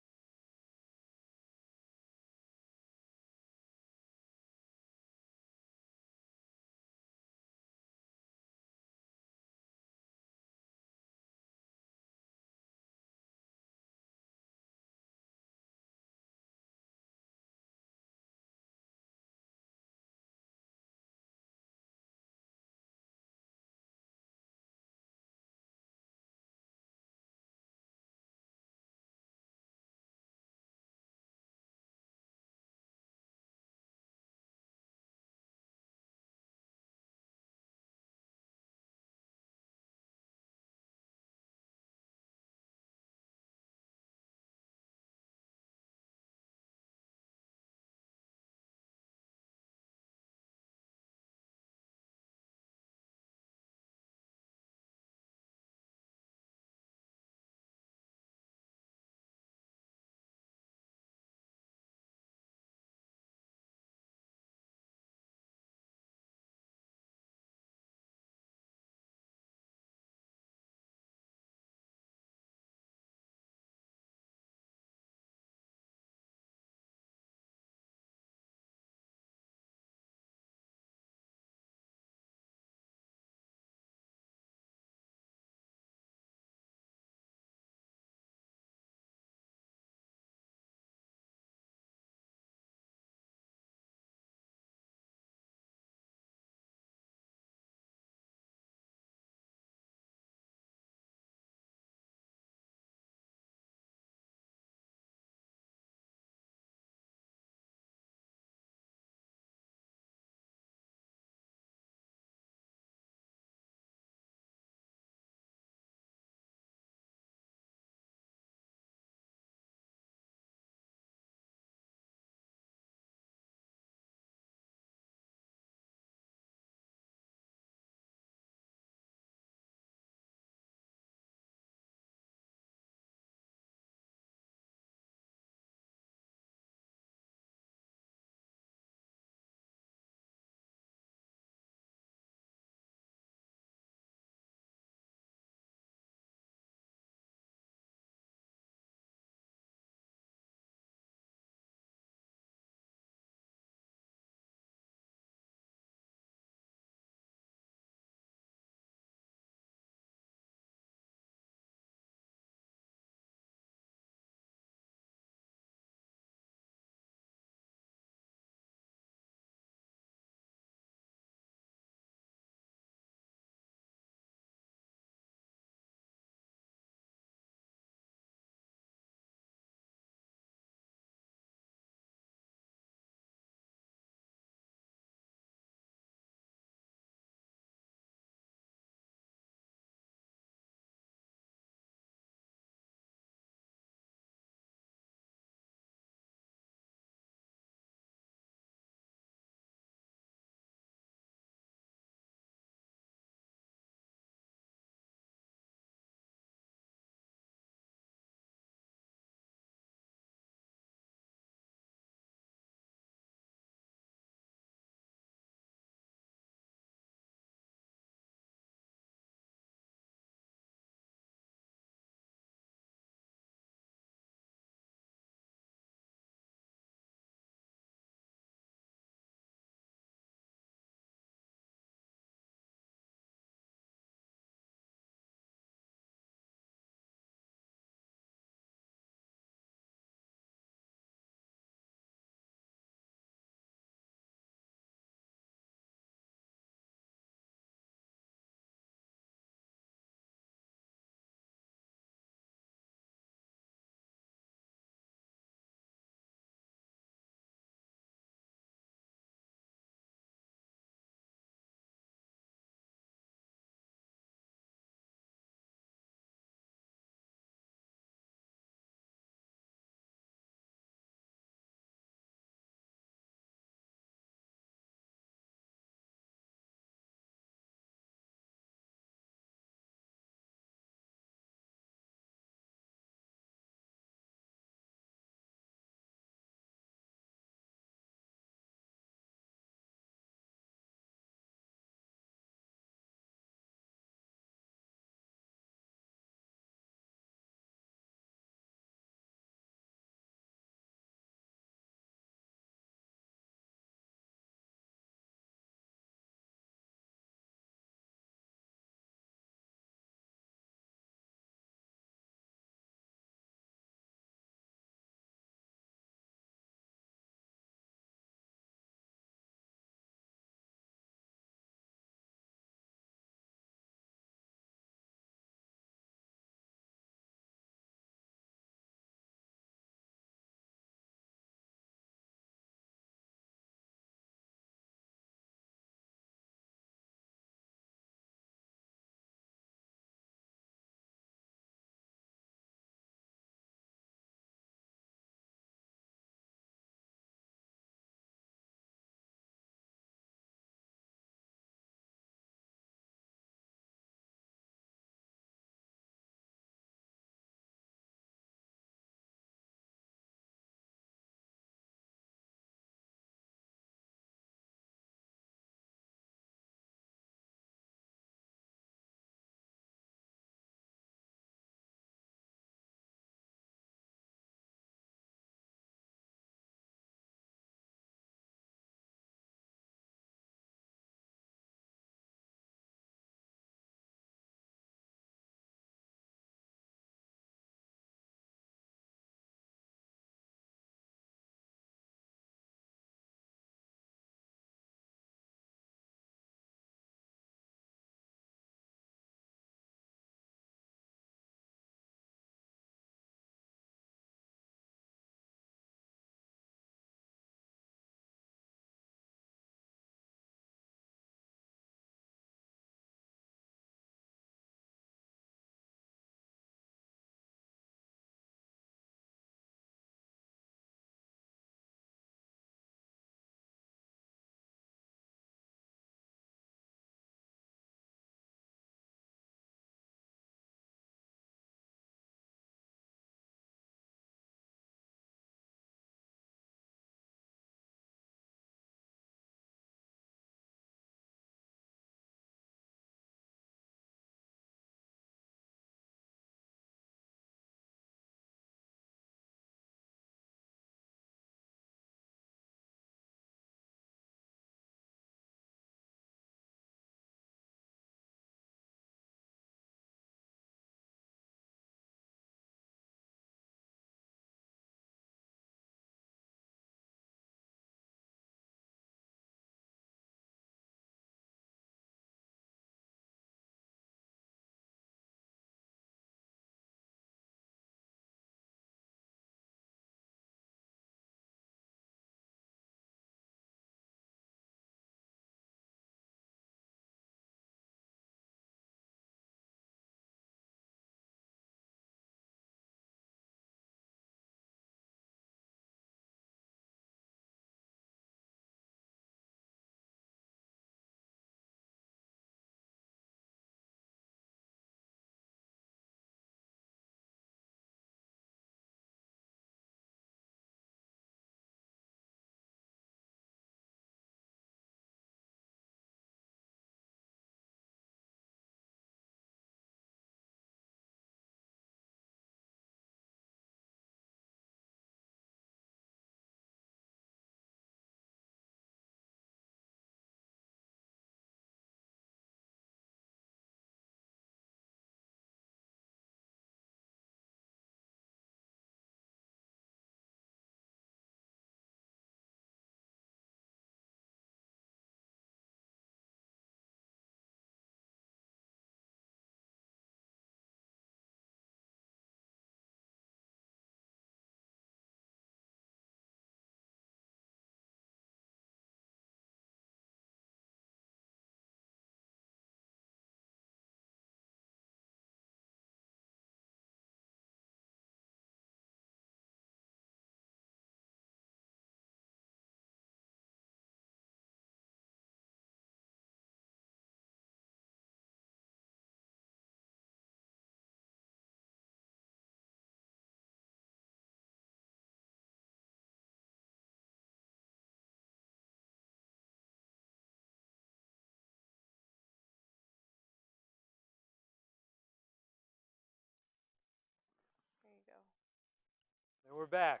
And we're back.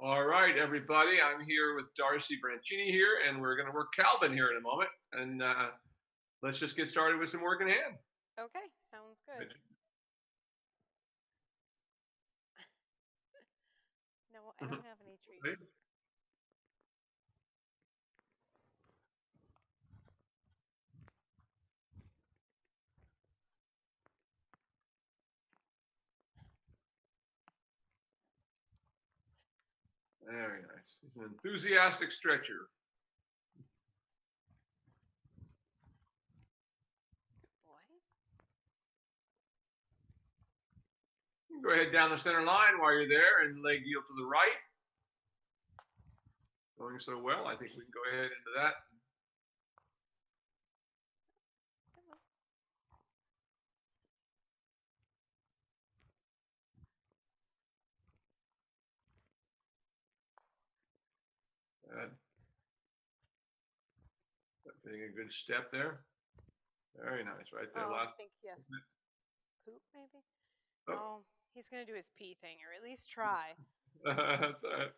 All right, everybody. I'm here with Darcy Branchini here, and we're going to work Calvin here in a moment. And let's just get started with some work in hand. Okay, sounds good. No, I don't have any treats. Right. Very nice. He's an enthusiastic stretcher. Go ahead down the center line while you're there and leg yield to the right. Going so well, I think we can go ahead into that. Taking a good step there. Very nice, right there. I think he has to poop, maybe. Oh, he's going to do his pee thing, or at least try. That's all right.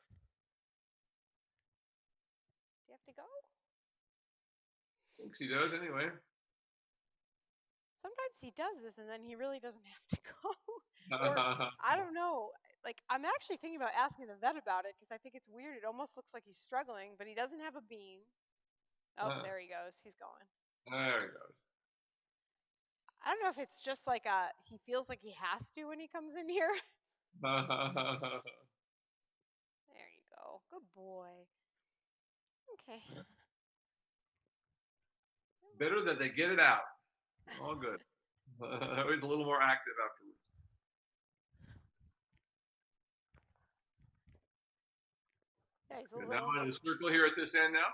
Do you have to go? Thinks he does anyway. Sometimes he does this, and then he really doesn't have to go. Or, I don't know. Like, I'm actually thinking about asking the vet about it because I think it's weird. It almost looks like he's struggling, but he doesn't have a beam. Oh, there he goes. He's going. There he goes. I don't know if it's just like he feels like he has to when he comes in here. There you go. Good boy. Okay. Better that they get it out. All good. Always a little more active afterwards. Yeah, he's a little. Now I'm in a circle here at this end now.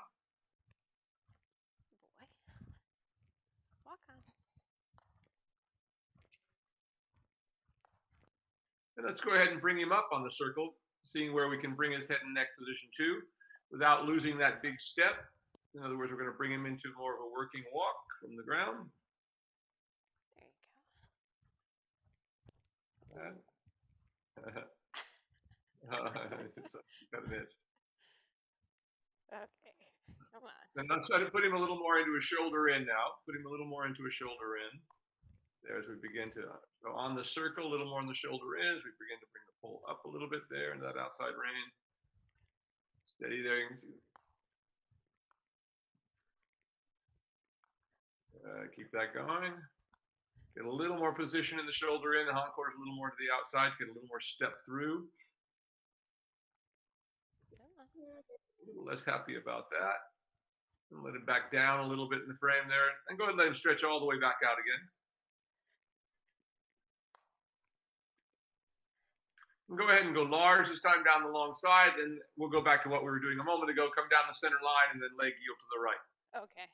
Boy. Walk on. And let's go ahead and bring him up on the circle, seeing where we can bring his head and neck position to without losing that big step. In other words, we're going to bring him into more of a working walk from the ground. There you go. Got an itch. Okay, come on. And I'm trying to put him a little more into a shoulder in now. Put him a little more into a shoulder in. There, as we begin to go on the circle, a little more on the shoulder in, as we begin to bring the pole up a little bit there into that outside rein. Steady there, you can see. Keep that going. Get a little more position in the shoulder in, the hindquarters a little more to the outside, get a little more step through. A little less happy about that. And let him back down a little bit in the frame there. And go ahead and let him stretch all the way back out again. And go ahead and go large this time down the long side, and we'll go back to what we were doing a moment ago. Come down the center line and then leg yield to the right. Okay.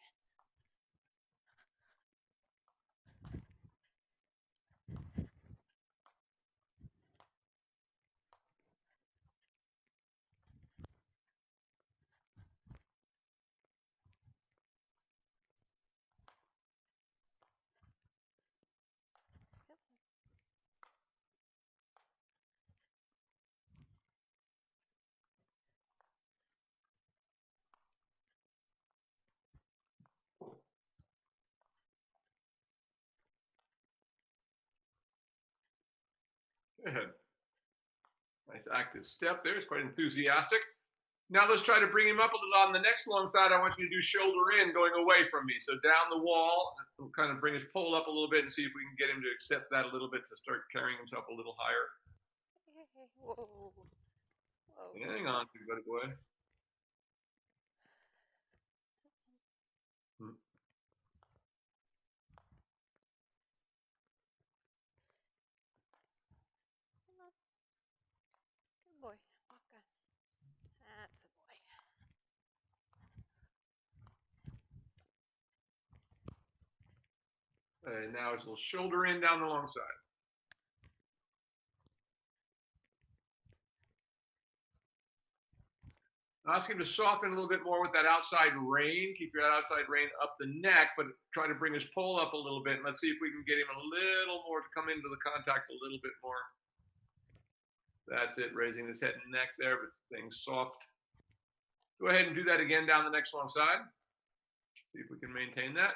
Go ahead. Nice active step there. It's quite enthusiastic. Now let's try to bring him up a little. On the next long side, I want you to do shoulder in, going away from me. So down the wall, we'll kind of bring his pole up a little bit and see if we can get him to accept that a little bit, to start carrying himself a little higher. Whoa. Whoa. Hang on, buddy boy. Good boy. Walk on. That's a boy. And now his little shoulder in down the long side. Ask him to soften a little bit more with that outside rein. Keep your outside rein up the neck, but try to bring his pole up a little bit. And let's see if we can get him a little more to come into the contact a little bit more. That's it, raising his head and neck there, but staying soft. Go ahead and do that again down the next long side. See if we can maintain that.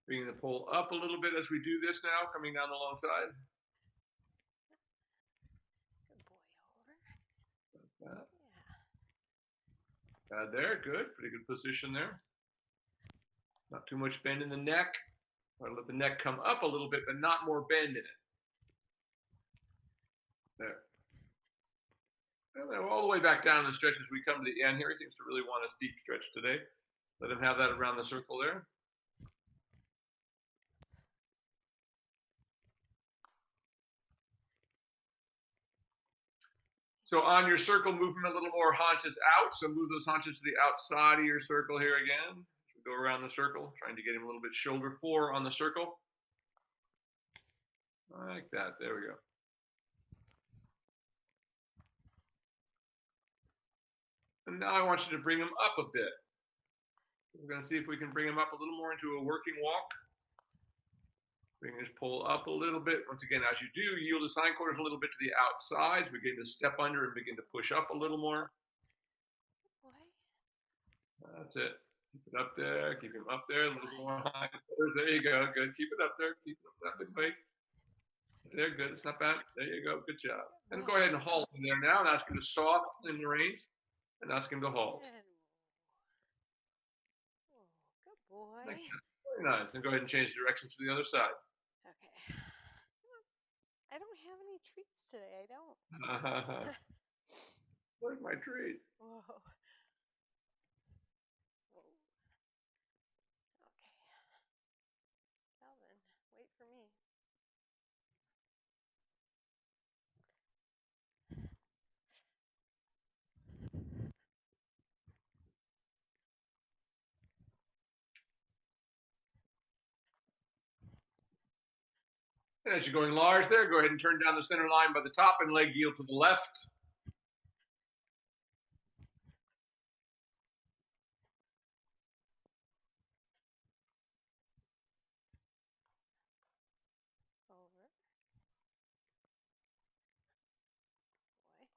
Bringing the pole up a little bit as we do this now, coming down the long side. Good boy, over. Yeah. There, good. Pretty good position there. Not too much bend in the neck. I'll let the neck come up a little bit, but not more bend in it. There. And then all the way back down in the stretch as we come to the end here. He seems to really want a deep stretch today. Let him have that around the circle there. So on your circle, move him a little more haunches out. So move those haunches to the outside of your circle here again. Go around the circle, trying to get him a little bit shoulder fore on the circle. Like that. There we go. And now I want you to bring him up a bit. We're going to see if we can bring him up a little more into a working walk. Bring his pole up a little bit. Once again, as you do, yield his hindquarters a little bit to the outsides. We begin to step under and begin to push up a little more. That's it. Keep it up there. Keep him up there. A little more hindquarters. There you go. Good. Keep it up there. Keep it up that big weight. There, good. It's not bad. There you go. Good job. And go ahead and halt in there now and ask him to soften in the reins and ask him to halt. Good boy. Very nice. And go ahead and change directions to the other side. Okay. I don't have any treats today. I don't. Where's my treat? Whoa. Okay. Calvin, wait for me. And as you're going large there, go ahead and turn down the center line by the top and leg yield to the left. Over. Boy.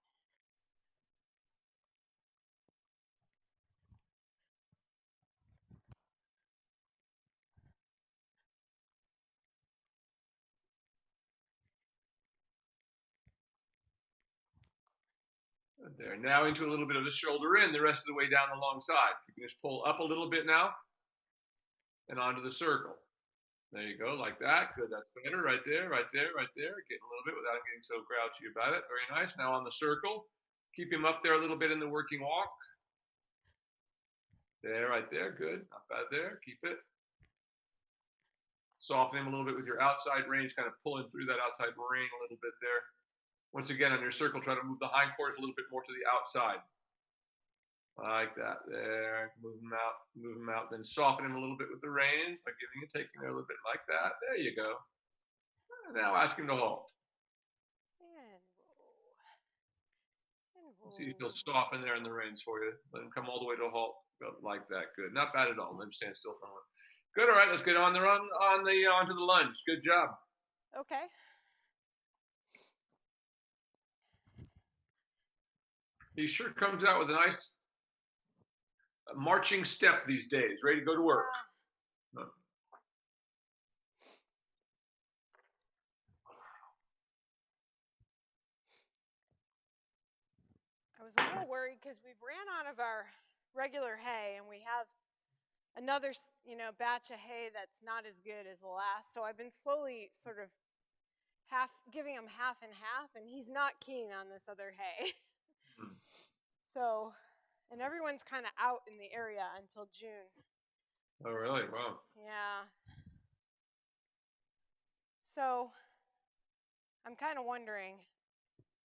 There, now into a little bit of a shoulder in the rest of the way down the long side. You can just pull up a little bit now and onto the circle. There you go, like that. Good, that's better. Right there, right there, right there. Getting a little bit without getting so grouchy about it. Very nice. Now on the circle. Keep him up there a little bit in the working walk. There, right there. Good. Not bad there. Keep it. Soften him a little bit with your outside range, kind of pulling through that outside ring a little bit there. Once again, on your circle, try to move the hindquarters a little bit more to the outside. Like that. There. Move him out. Move him out. Then soften him a little bit with the reins by giving and taking there a little bit like that. There you go. And now ask him to halt. And roll. And roll. See if he'll soften there in the reins for you. Let him come all the way to a halt. Go like that. Good. Not bad at all. Let him stand still for a moment. Good. All right. Let's get on the run onto the lunge. Good job. Okay. He sure comes out with a nice marching step these days. Ready to go to work. I was a little worried because we've ran out of our regular hay and we have another, batch of hay that's not as good as the last. So I've been slowly sort of giving him half and half, and he's not keen on this other hay. So, and everyone's kind of out in the area until June. Oh, really? Wow. Yeah. So I'm kind of wondering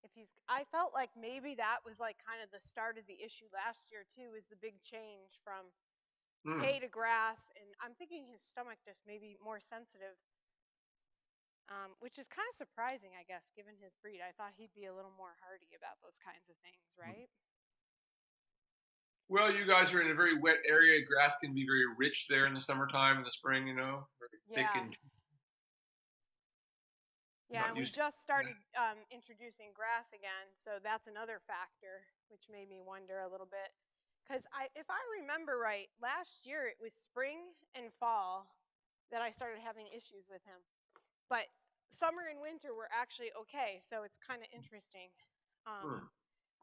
if I felt like maybe that was like kind of the start of the issue last year too, is the big change from hay to grass. And I'm thinking his stomach just may be more sensitive, which is kind of surprising, I guess, given his breed. I thought he'd be a little more hardy about those kinds of things, right? Well, you guys are in a very wet area. Grass can be very rich there in the summertime, in the spring, you know, very thick Yeah. and Yeah, not and we used just to started introducing grass again, so that's another factor, which made me wonder a little bit. Because if I remember right, last year it was spring and fall that I started having issues with him. But summer and winter were actually okay, so it's kind of interesting. Hmm.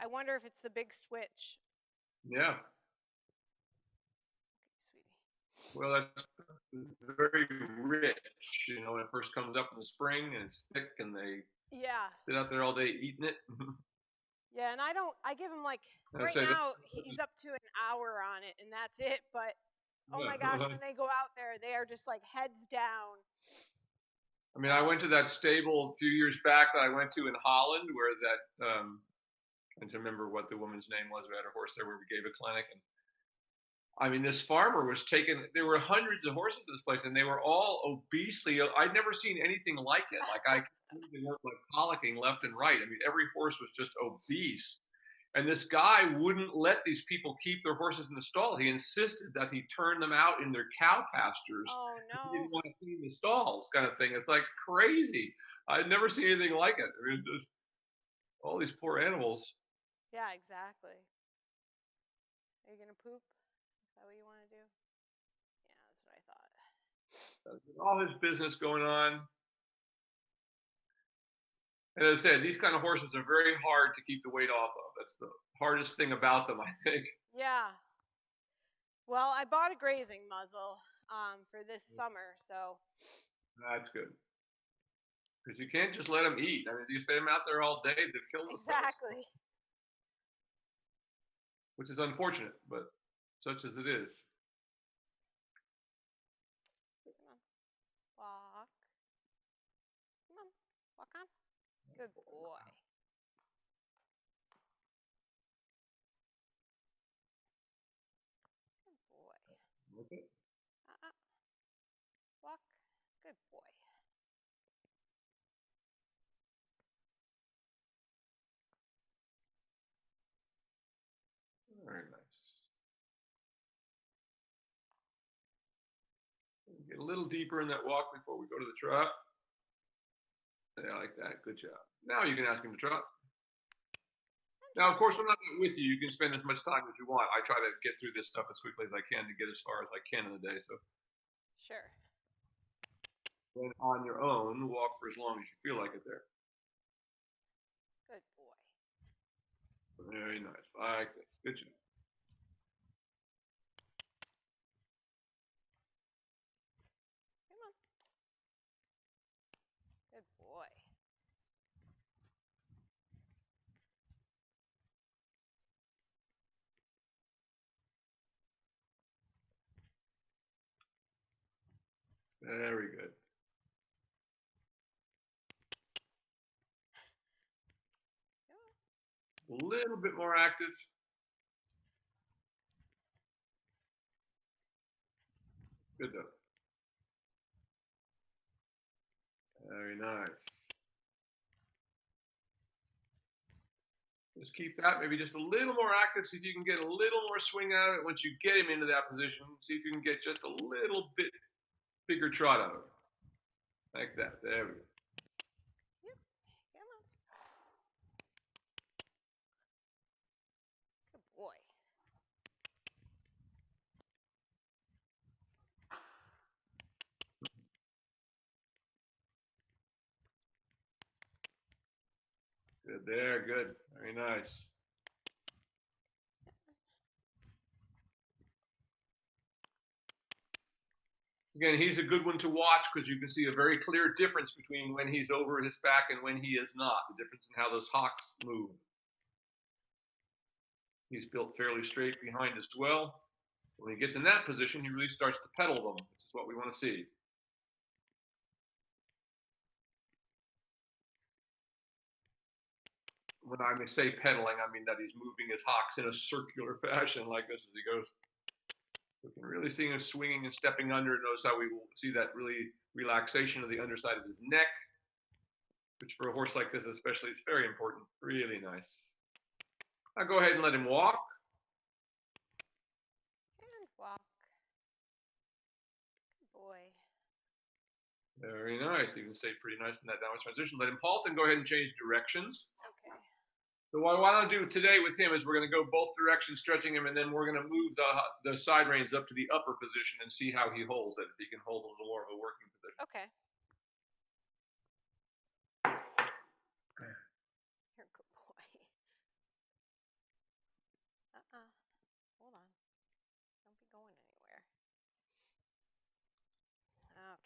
I wonder if it's the big switch. Yeah. Okay, sweetie. Well, that's very rich, you know, when it first comes up in the spring and it's thick and they Yeah. sit out there all day eating it. Yeah, and I give him like, I'd right say now he's up to an hour on it and that's it, but oh my gosh, that. when they go out there, they are just like heads down. I mean, I went to that stable a few years back that I went to in Holland, where that I don't remember what the woman's name was. We had a horse there where we gave a clinic, and I mean, this farmer was taking. There were hundreds of horses in this place, and they were all obesely. I'd never seen anything like it. Like they weren't like colicking left and right. I mean, every horse was just obese. And this guy wouldn't let these people keep their horses in the stall. He insisted that he turn them out in their cow pastures. Oh He didn't no. want to clean the stalls, kind of thing. It's like crazy. I'd never seen anything like it. I mean, just all these poor animals. Yeah, exactly. Are you gonna poop? Is that what you want to do? Yeah, that's what I thought. All his business going on. And as I said, these kind of horses are very hard to keep the weight off of. That's the hardest thing about them, I think. Yeah. Well, I bought a grazing muzzle for this summer, so That's good. Because you can't just let them eat. I mean, if you stay them out there all day, they'll kill themselves. exactly. Which is unfortunate, but such as it is. Come on, walk. Come on, walk on. Good boy. Good boy. Okay. Walk. Good boy. Very nice. Get a little deeper in that walk before we go to the trot. Yeah, I like that. Good job. Now you can ask him to trot. Now, of course, when I'm not with you, you can spend as much time as you want. I try to get through this stuff as quickly as I can to get as far as I can in the day. So, Sure. when on your own, walk for as long as you feel like it there. Good boy. Very nice. I like this. Good job. Come on. Good boy. Very good. A little bit more active. Good though. Very nice. Just keep that maybe just a little more active. See if you can get a little more swing out of it once you get him into that position. See if you can get just a little bit bigger trot out of it. Like that. There we go. Yep. Come on. Good boy. Good there. Good. Very nice. Again, he's a good one to watch because you can see a very clear difference between when he's over his back and when he is not. The difference in how those hocks move. He's built fairly straight behind as well. When he gets in that position, he really starts to pedal them, which is what we want to see. When I say pedaling, I mean that he's moving his hocks in a circular fashion like this as he goes. We can really see him swinging and stepping under. Notice how we will see that really relaxation of the underside of his neck, which for a horse like this especially is very important. Really nice. Now go ahead and let him walk. Very nice. You can stay pretty nice in that downward transition. Let him halt and go ahead and change directions. Okay. So what I want to do today with him is we're going to go both directions, stretching him, and then we're going to move the side reins up to the upper position and see how he holds it, if he can hold a little more of a working position. Okay. You're a good boy. Hold on. Don't be going anywhere. Okay.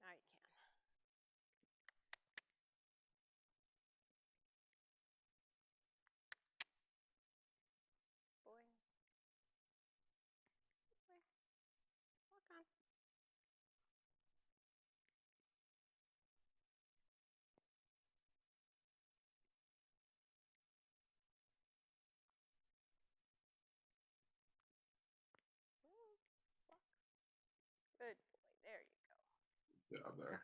Now you can. Boy. Boy. Walk on. Walk. Good boy. There you go. Good job there.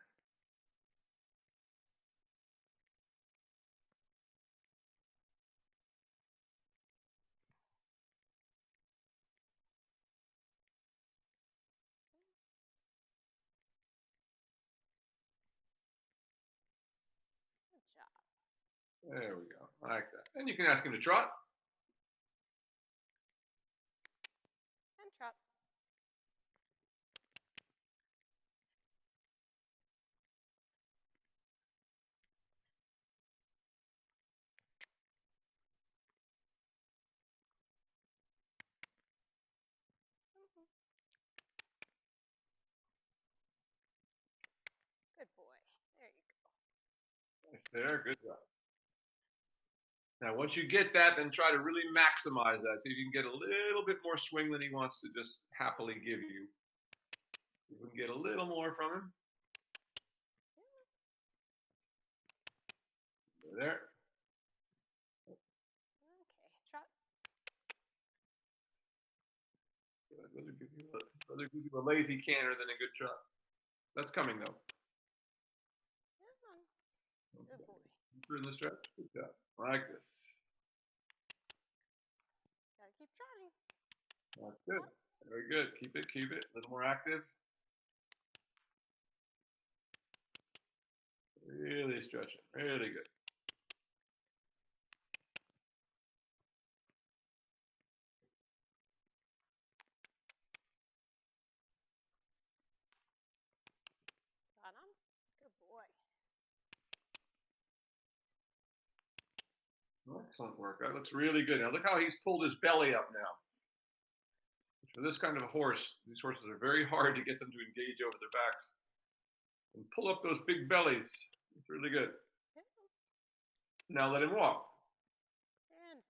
Good job. There we go, like that. And you can ask him to trot. And trot. Good boy. There you go. Nice there, good job. Now, once you get that, then try to really maximize that. See if you can get a little bit more swing than he wants to just happily give you. You can get a little more from him. There. Okay, trot. Rather give you a lazy canter than a good trot. That's coming though. Good boy. Deeper in the stretch. Good job. Like this. Gotta keep trying. That's good. Very good. Keep it, keep it. A little more active. Really stretching. Really good. Got him. Good boy. Excellent work. That looks really good. Now look how he's pulled his belly up now. For this kind of a horse, these horses are very hard to get them to engage over their backs. And pull up those big bellies. It's really good. Now let him walk. And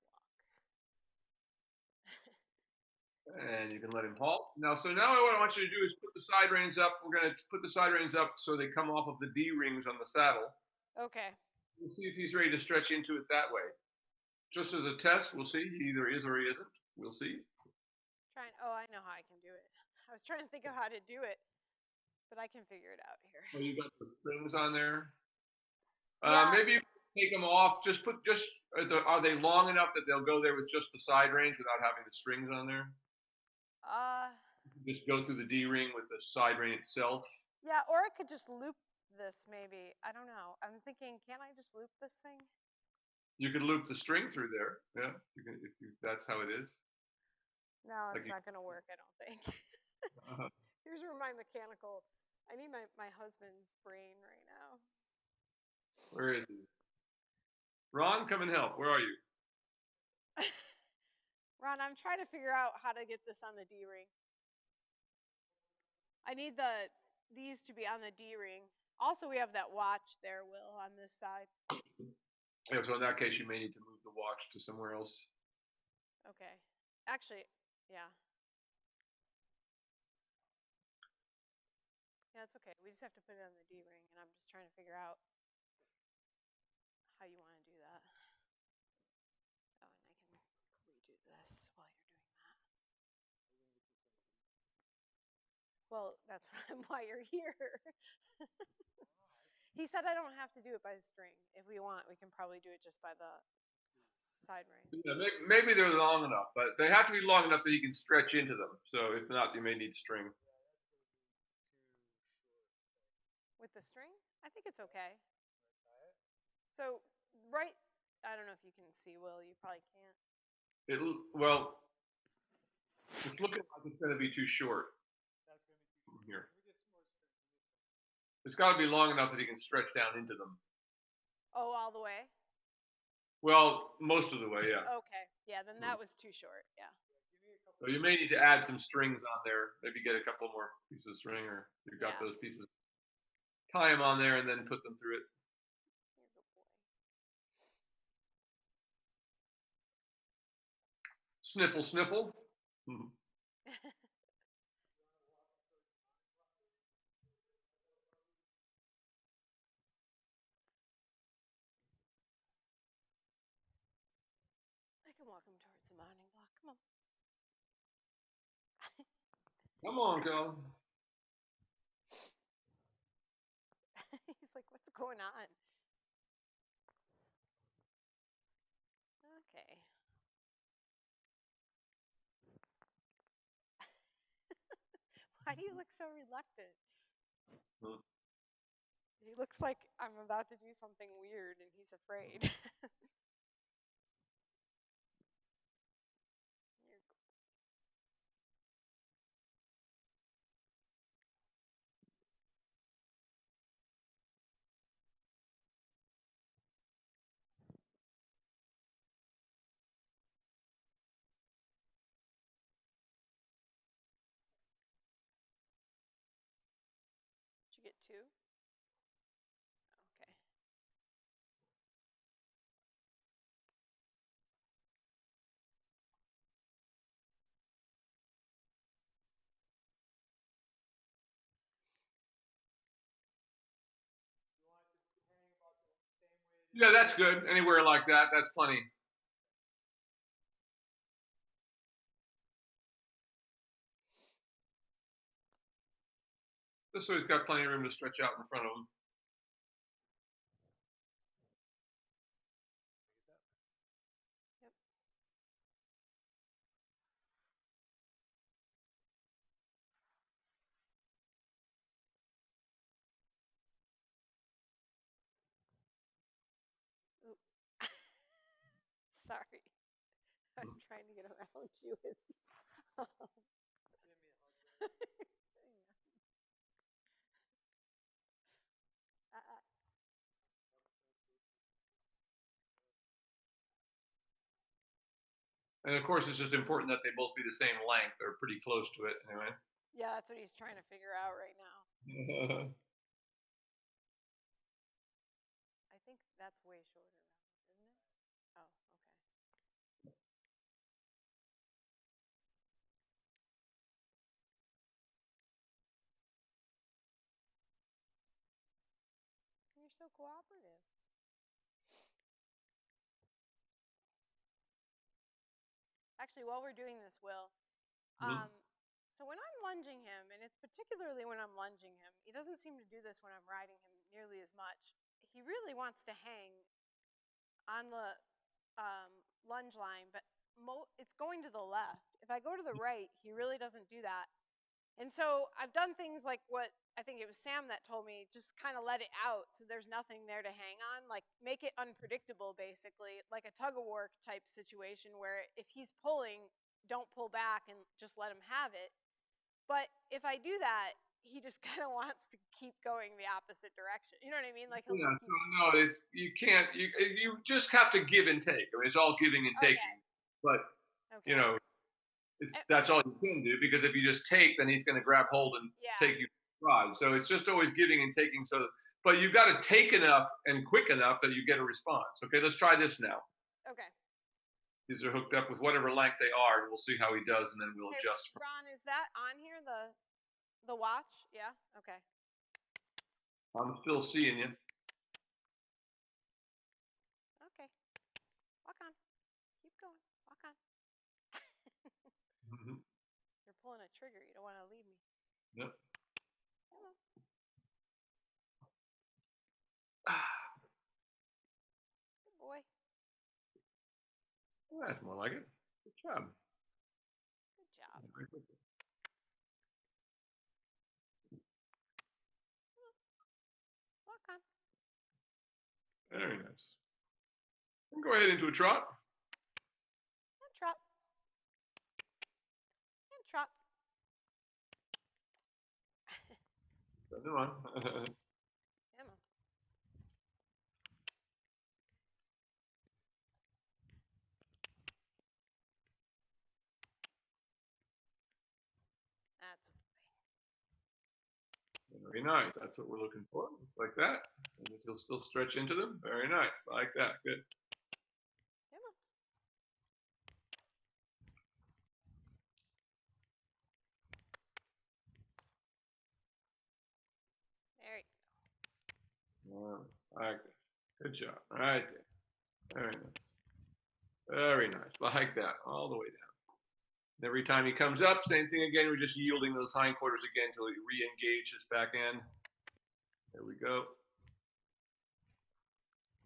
walk. And you can let him halt. Now, so now what I want you to do is put the side reins up. We're going to put the side reins up so they come off of the D rings on the saddle. Okay. We'll see if he's ready to stretch into it that way. Just as a test, we'll see. He either is or he isn't. We'll see. Oh, I know how I can do it. I was trying to think of how to do it, but I can figure it out here. Well, you got the strings on there. Yeah. Maybe you can take them off. Are they long enough that they'll go there with just the side reins without having the strings on there? Just go through the D ring with the side rein itself. Yeah, or I could just loop this maybe. I don't know. I'm thinking, can't I just loop this thing? You could loop the string through there. Yeah, you can, if that's how it is. No, it's not going to work, I don't think. Here's where my mechanical, I need my husband's brain right now. Where is he? Ron, come and help. Where are you? Ron, I'm trying to figure out how to get this on the D ring. I need these to be on the D ring. Also, we have that watch there, Will, on this side. Yeah, so in that case, you may need to move the watch to somewhere else. Okay. Actually, yeah. Yeah, it's okay. We just have to put it on the D ring, and I'm just trying to figure out how you want to do that. Oh, and I can redo this while you're doing that. Well, that's why you're here. He said I don't have to do it by the string. If we want, we can probably do it just by the side rein. Yeah, maybe they're long enough, but they have to be long enough that you can stretch into them. So if not, you may need string. With the string? I think it's okay. So, right, I don't know if you can see, Will. You probably can't. Well, it's looking like it's going to be too short. That's going to be too short. Here. Let me get some more strings. It's got to be long enough that he can stretch down into them. Oh, all the way? Well, most of the way, yeah. Okay. Yeah, then that was too short. Yeah. So you may need to add some strings on there. Maybe get a couple more pieces of string, or you've got those pieces. Tie them on there and then put them through it. You're a good boy. Sniffle, sniffle. I can walk him towards the mounting block. Come on. Come on, Colin. He's like, what's going on? Okay. Why do you look so reluctant? He looks like I'm about to do something weird and he's afraid. Did you get 2? Okay. Yeah, that's good. Anywhere like that, that's plenty. This way he's got plenty of room to stretch out in front of him. Yep. Ooh. Sorry. I was trying to get around you. And of course, it's just important that they both be the same length or pretty close to it anyway. Yeah, that's what he's trying to figure out right now. I think that's way shorter, isn't it? Oh, okay. You're so cooperative. Actually, while we're doing this, Will, so when I'm lunging him, and it's particularly when I'm lunging him, he doesn't seem to do this when I'm riding him nearly as much. He really wants to hang on the lunge line, but it's going to the left. If I go to the right, he really doesn't do that. And so I've done things like what I think it was Sam that told me, just kind of let it out so there's nothing there to hang on, like make it unpredictable, basically, like a tug of war type situation where if he's pulling, don't pull back and just let him have it. But if I do that, he just kind of wants to keep going the opposite direction. You know what I mean? Like he'll just keep... No, you can't. You just have to give and take. I mean, it's all giving and taking. But you know, that's all you can do, because if you just take, then he's going to grab hold and take you ride. So it's just always giving and taking. So, but you've got to take enough and quick enough that you get a response. Okay, let's try this now. Okay. These are hooked up with whatever length they are, and we'll see how he does, and then we'll adjust. Ron, is that on here, the watch? Yeah? Okay. I'm still seeing you. Okay. Walk on. Keep going. Walk on. You're pulling a trigger. You don't want to leave me. Yep. Come on. Good boy. Well, that's more like it. Good job. Good job. Very nice. And go ahead into a trot. And trot. And trot. Come on. Come on. That's a boy. Very nice. That's what we're looking for. Like that. And you'll still stretch into them. Very nice. Like that. Good. Come on. There you go. All right. Like that. Good job. Right there. Very nice. Very nice. Like that. All the way down. Every time he comes up, same thing again. We're just yielding those hindquarters again until he re-engage his back end. There we go.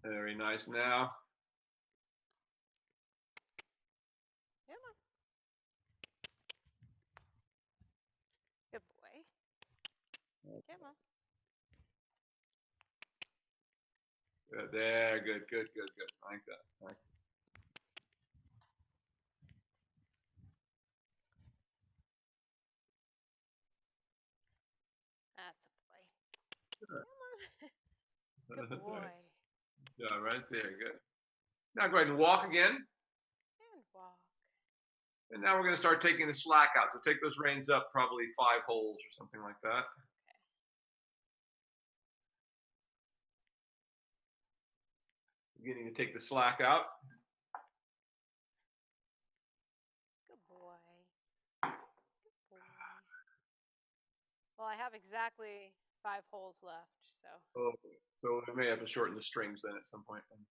Very nice now. Come on. Good boy. Come on. Good. There. Good. Good. Good. Good. Like that. Like that. That's a boy. Come on. Good boy. Yeah, right there. Good. Now go ahead and walk again. And walk. And now we're going to start taking the slack out. So take those reins up probably 5 holes or something like that. Beginning to take the slack out. Good boy. Good boy. Well, I have exactly 5 holes left, so. Okay. So we may have to shorten the strings then at some point. Okay.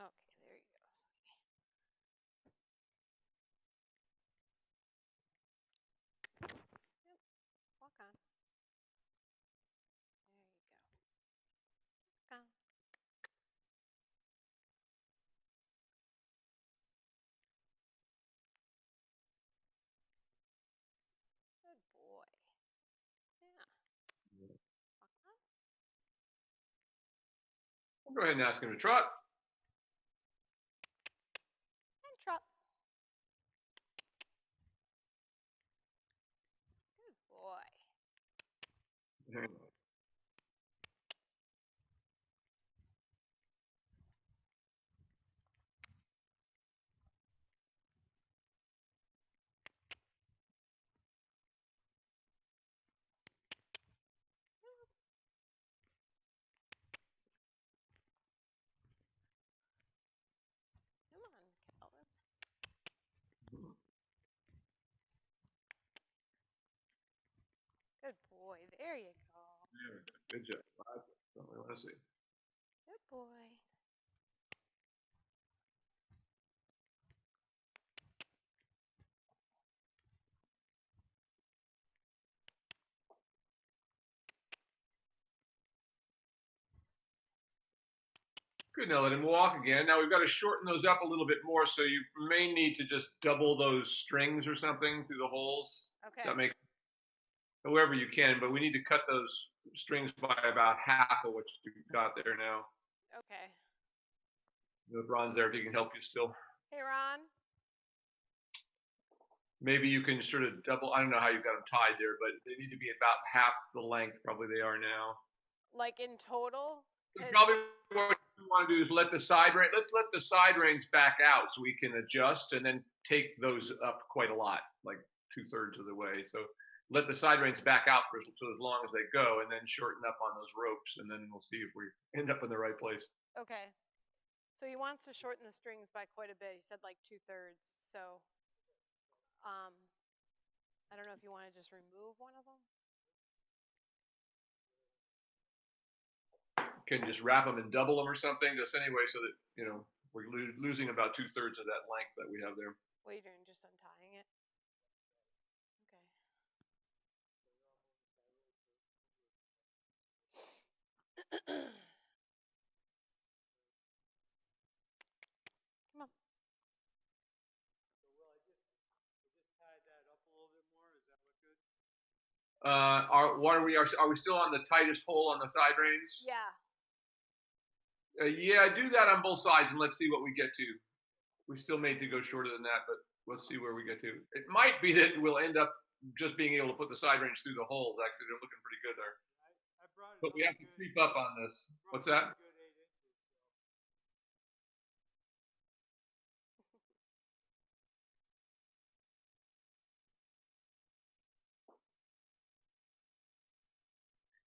Okay, there you go, sweetie. Yep, walk on. There you go. Walk on. Good boy. Yeah. Walk on. I'll go ahead and ask him to trot. And trot. Good boy. Very nice. Come on, Calvin. Good boy. There you go. Very good. Good job. That's what we want to see. Good boy. Good. Now let him walk again. Now we've got to shorten those up a little bit more, so you may need to just double those strings or something through the holes. Okay. That makes however you can, but we need to cut those strings by about half of what you've got there now. Okay. Ron's there if he can help you still. Hey, Ron. Maybe you can sort of double. I don't know how you've got them tied there, but they need to be about half the length, probably they are now. Like in total? So probably what we want to do is let the side rein. Let's let the side reins back out so we can adjust, and then take those up quite a lot, like 2/3 of the way. So let the side reins back out for so as long as they go, and then shorten up on those ropes, and then we'll see if we end up in the right place. Okay. So he wants to shorten the strings by quite a bit. He said like 2/3. So, I don't know if you want to just remove one of them. Can just wrap them and double them or something, just anyway, so that we're losing about 2/3 of that length that we have there. What are you doing? Just untying it? Okay. Come on. So will I just tie that up a little bit more? Does that look good? Are we still on the tightest hole on the side reins? Yeah. Yeah, do that on both sides and let's see what we get to. We still may to go shorter than that, but let's see where we get to. It might be that we'll end up just being able to put the side reins through the holes. Actually, they're looking pretty good there. I brought it. But we have to creep up on this. What's that? Good 8 inches.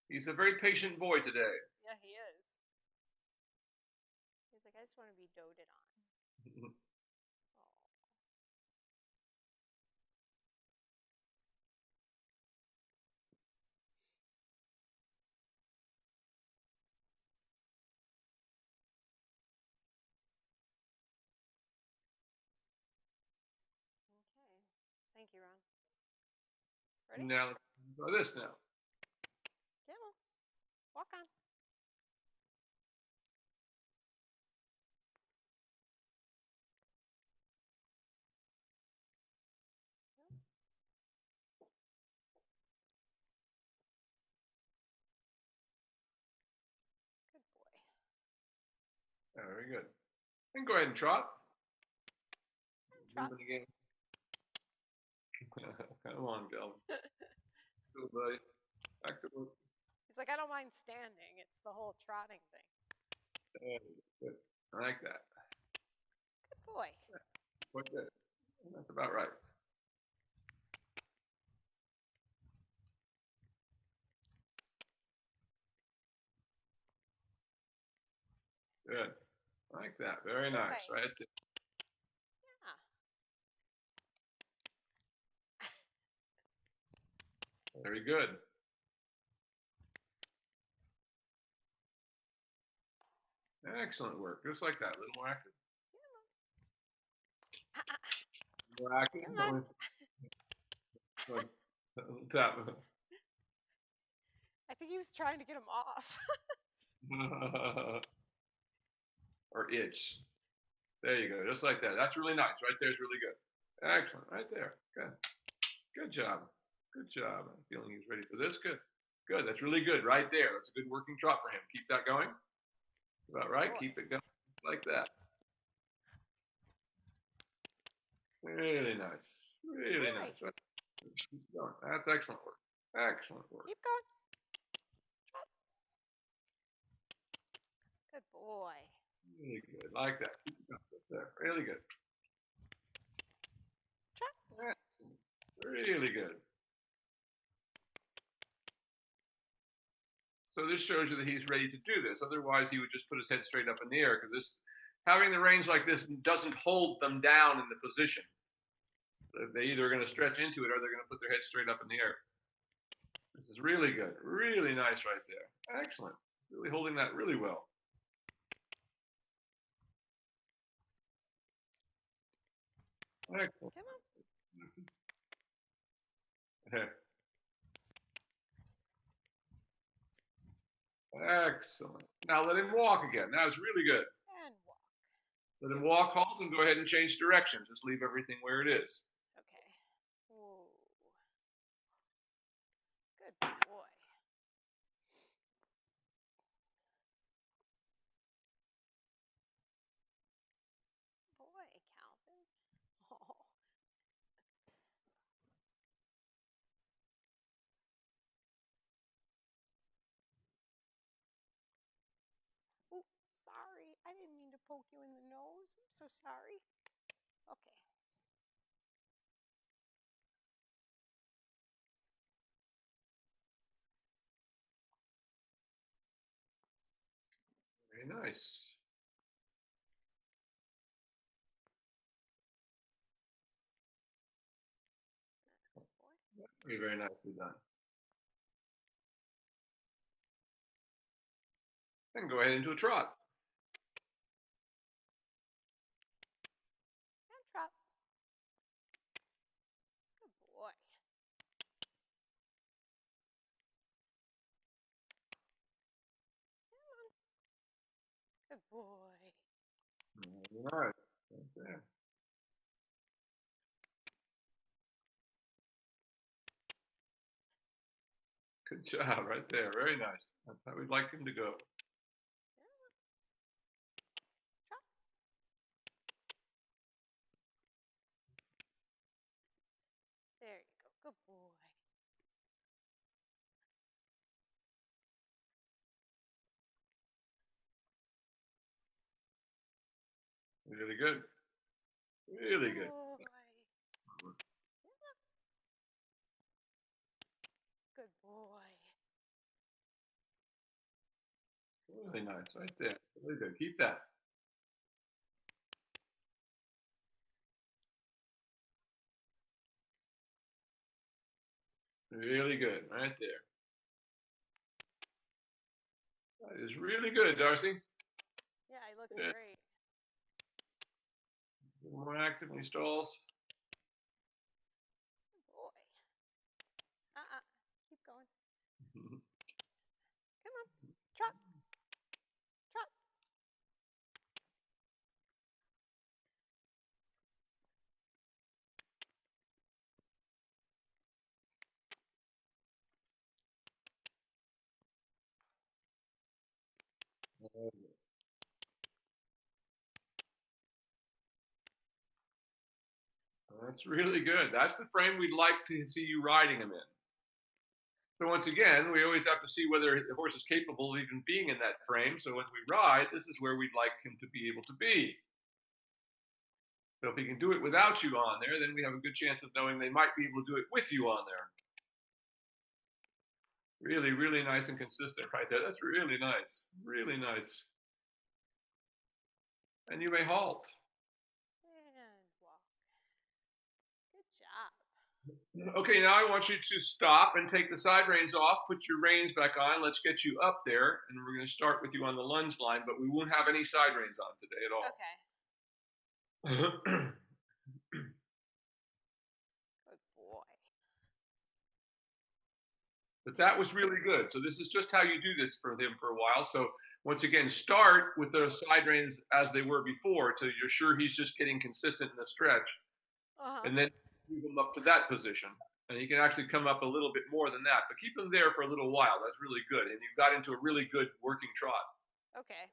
He's a very patient boy today. Yeah, he is. He's like, I just want to be doted on. Okay. Thank you, Ron. Ready? Now, let's do this now. Come on. Walk on. Good boy. Very good. And go ahead and trot. Trot. Moving again. Come on, Calvin. Good, buddy. Back to work. He's like, I don't mind standing. It's the whole trotting thing. Good. I like that. Good boy. Quite good. That's about right. Good. I like that. Very nice. Right there. Yeah. Very good. Excellent work. Just like that. A little more active. More active. Come on. Tap. I think he was trying to get him off. Or itch. There you go. Just like that. That's really nice. Right there is really good. Excellent. Right there. Good. Good job. Good job. I'm feeling he's ready for this. Good. Good. That's really good. Right there. That's a good working trot for him. Keep that going. About right. Keep it going like that. Really nice. Really nice. Keep going. That's excellent work. Excellent work. Keep going. Trot. Good boy. Really good. Like that. Keep it going. There. Really good. Trot. Really good. So this shows you that he's ready to do this. Otherwise, he would just put his head straight up in the air, because having the reins like this doesn't hold them down in the position. They either are going to stretch into it or they're going to put their head straight up in the air. This is really good. Really nice right there. Excellent. Really holding that really well. Excellent. Come on. Excellent. Now let him walk again. That was really good. And walk. Let him walk, halt, and go ahead and change directions. Just leave everything where it is. Okay. Whoa. Good boy. Boy, Calvin. Oh. poke you in the nose. I'm so sorry. Okay. Very nice. Very, very nicely done. And go ahead into a trot. And Trot. Good boy. Come on. Good boy. All right. Right there. Good job, right there. Very nice. That's how we'd like him to go. There you go. Good boy. Really good. Really good. Boy. Good boy. Really nice, right there. Really good. Keep that. Really good, right there. That is really good, Darcy. Yeah, he looks great. A little more active when he stalls. Good boy. Keep going. Come on. Trot. Trot. That's really good. That's the frame we'd like to see you riding him in. So once again, we always have to see whether the horse is capable of even being in that frame. So when we ride, this is where we'd like him to be able to be. So if he can do it without you on there, then we have a good chance of knowing they might be able to do it with you on there. Really, really nice and consistent right there. That's really nice. Really nice. And you may halt. And walk. Good job. Okay, now I want you to stop and take the side reins off, put your reins back on. Let's get you up there, and we're going to start with you on the lunge line, but we won't have any side reins on today at all. Okay. Good boy. But that was really good. So this is just how you do this for him for a while. So once again, start with the side reins as they were before till you're sure he's just getting consistent in the stretch. And then move him up to that position. And he can actually come up a little bit more than that, but keep him there for a little while. That's really good. And you've got into a really good working trot. Okay.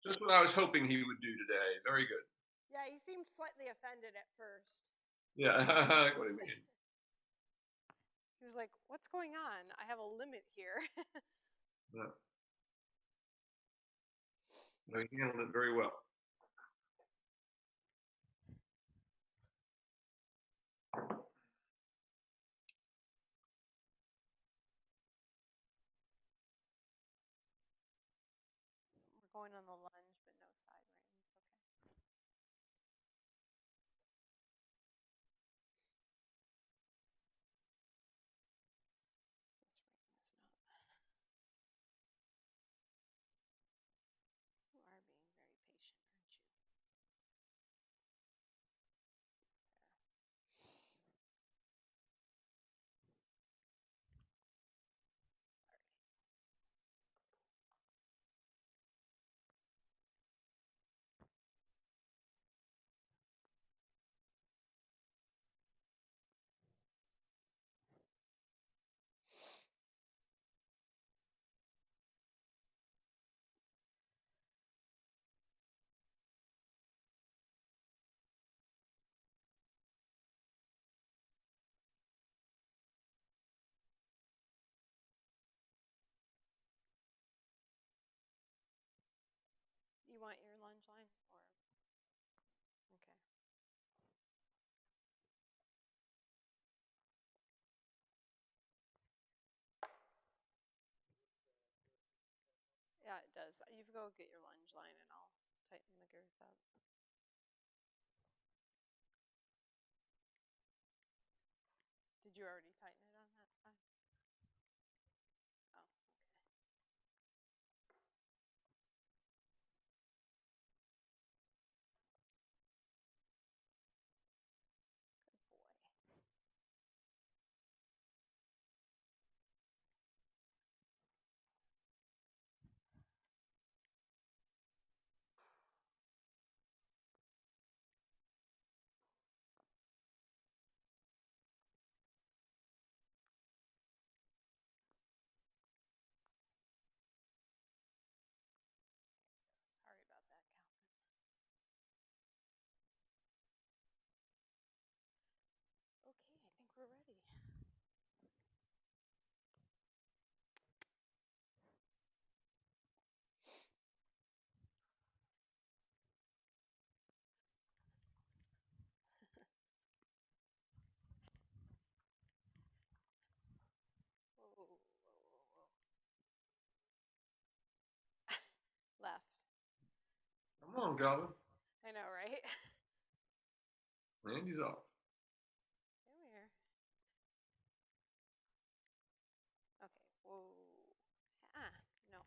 Just what I was hoping he would do today. Very good. Yeah, he seemed slightly offended at first. Yeah, what do you mean? He was like, "What's going on? I have a limit here." Yeah. No, he handled it very well. We're going on the lunge, but no side reins. Okay. Let's ring this up. You are being very patient lunge line, or okay. Yeah, it does. You go get your lunge line, and I'll tighten the girth up. Did you already tighten it on that side? Oh, okay. Good boy. Sorry about that, Calvin. Okay, I think we're ready. Whoa, whoa, whoa, whoa. Left. Come on, Calvin. I know, right? Randy's off. Come here. Okay. Whoa. Ah, no.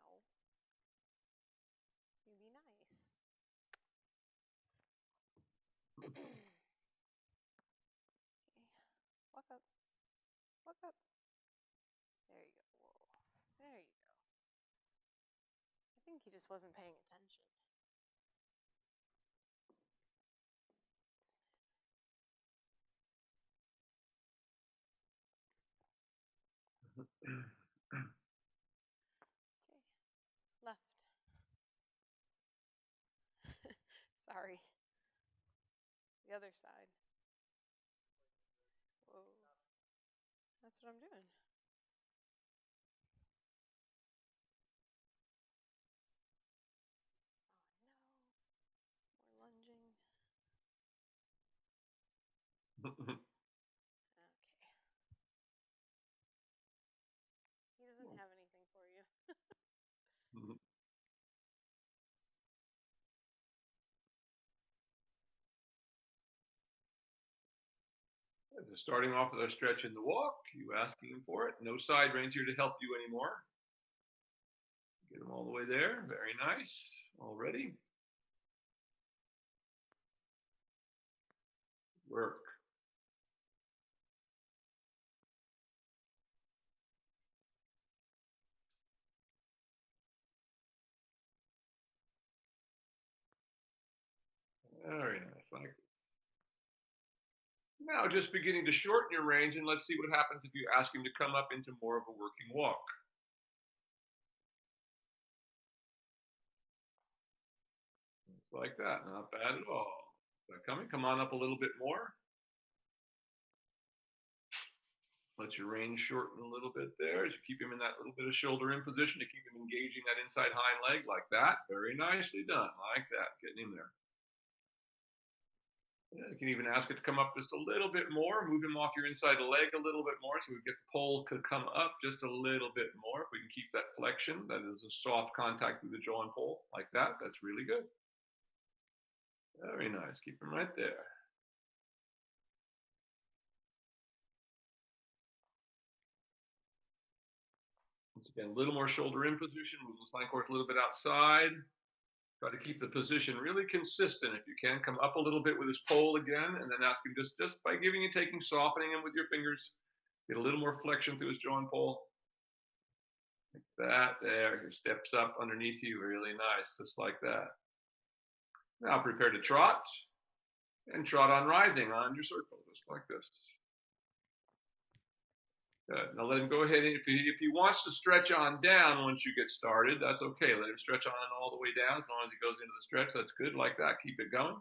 No. You be nice. Okay. Walk up. Walk up. There you go. Whoa. There you go. I think he just wasn't paying attention. Okay. Left. Sorry. The other side. Whoa. That's what I'm doing. Oh no. More lunging. Okay. He doesn't have anything for you. Just starting off with our stretch in the walk, you asking him for it. No side reins here to help you anymore. Get him all the way there. Very nice. All ready. Work. Very nice, like this. Now just beginning to shorten your range, and let's see what happens if you ask him to come up into more of a working walk. Like that, not bad at all. Come on up a little bit more. Let your range shorten a little bit there as you keep him in that little bit of shoulder in position to keep him engaging that inside hind leg like that. Very nicely done, like that, getting him there. Yeah, you can even ask it to come up just a little bit more, move him off your inside leg a little bit more so we get the pole to come up just a little bit more. If we can keep that flexion, that is a soft contact through the jaw and pole like that, that's really good. Very nice, keep him right there. Once again, a little more shoulder in position, move the flank horse a little bit outside. Try to keep the position really consistent if you can. Come up a little bit with his pole again, and then ask him just by giving and taking, softening him with your fingers. Get a little more flexion through his jaw and pole. Like that, there, he steps up underneath you, really nice, just like that. Now prepare to trot, and trot on rising on your circle, just like this. Good. Now let him go ahead, if he wants to stretch on down once you get started, that's okay. Let him stretch on all the way down as long as he goes into the stretch. That's good, like that. Keep it going.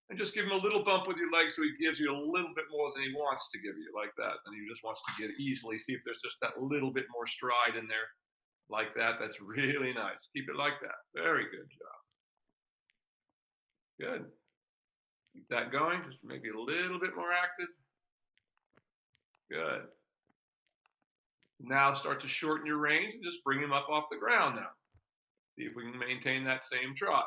And just give him a little bump with your leg so he gives you a little bit more than he wants to give you, like that. And he just wants to get easily, see if there's just that little bit more stride in there. Like that. That's really nice. Keep it like that. Very good job. Good. Keep that going. Just make it a little bit more active. Good. Now start to shorten your reins and just bring him up off the ground now. See if we can maintain that same trot.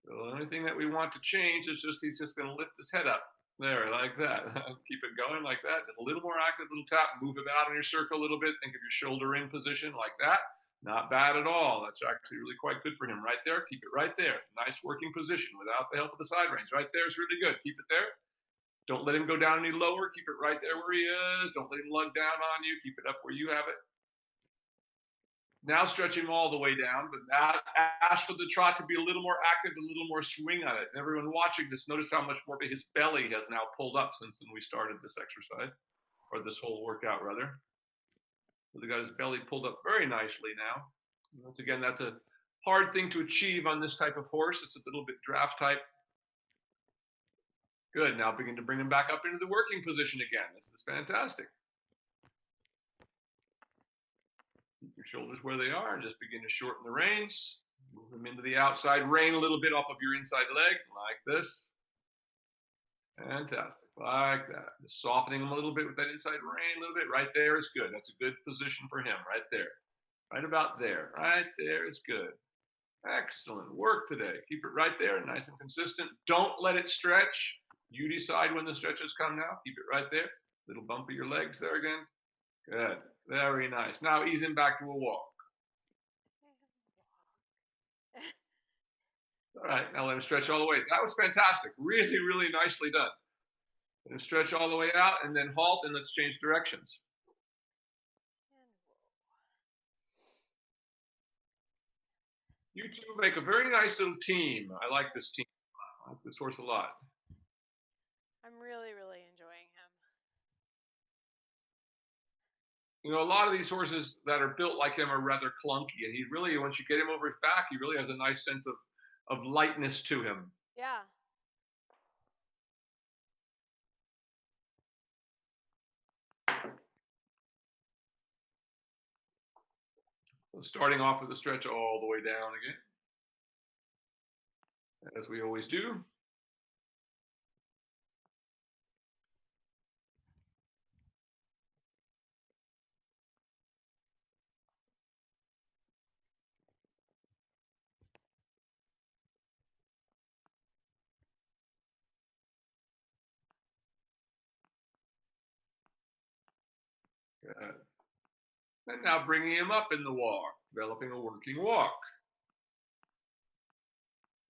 The only thing that we want to change is just he's just going to lift his head up. There, like that. Keep it going like that. Just a little more active, little tap. Move him out in your circle a little bit. Think of your shoulder in position like that. Not bad at all. That's actually really quite good for him right there. Keep it right there. Nice working position without the help of the side reins. Right there is really good. Keep it there. Don't let him go down any lower. Keep it right there where he is. Don't let him lug down on you. Keep it up where you have it. Now stretch him all the way down, but now ask for the trot to be a little more active, a little more swing on it. And everyone watching this, notice how much more his belly has now pulled up since when we started this exercise, or this whole workout rather. So he got his belly pulled up very nicely now. And once again, that's a hard thing to achieve on this type of horse. It's a little bit draft type. Good, now begin to bring him back up into the working position again. This is fantastic. Keep your shoulders where they are and just begin to shorten the reins. Move them into the outside rein a little bit off of your inside leg, like this. Fantastic, like that. Just softening them a little bit with that inside rein a little bit. Right there is good. That's a good position for him, right there. Right about there. Right there is good. Excellent work today. Keep it right there, nice and consistent. Don't let it stretch. You decide when the stretches come now. Keep it right there. Little bump of your legs there again. Good. Very nice. Now ease him back to a walk. All right, now let him stretch all the way. That was fantastic. Really, really nicely done. Let him stretch all the way out and then halt, and let's change directions. You two make a very nice little team. I like this team. I like this horse a lot. I'm really, really enjoying him. You know, a lot of these horses that are built like him are rather clunky, and he really, once you get him over his back, he really has a nice sense of lightness to him. Yeah. So starting off with a stretch all the way down again, as we always do. Good. And now bringing him up in the walk, developing a working walk.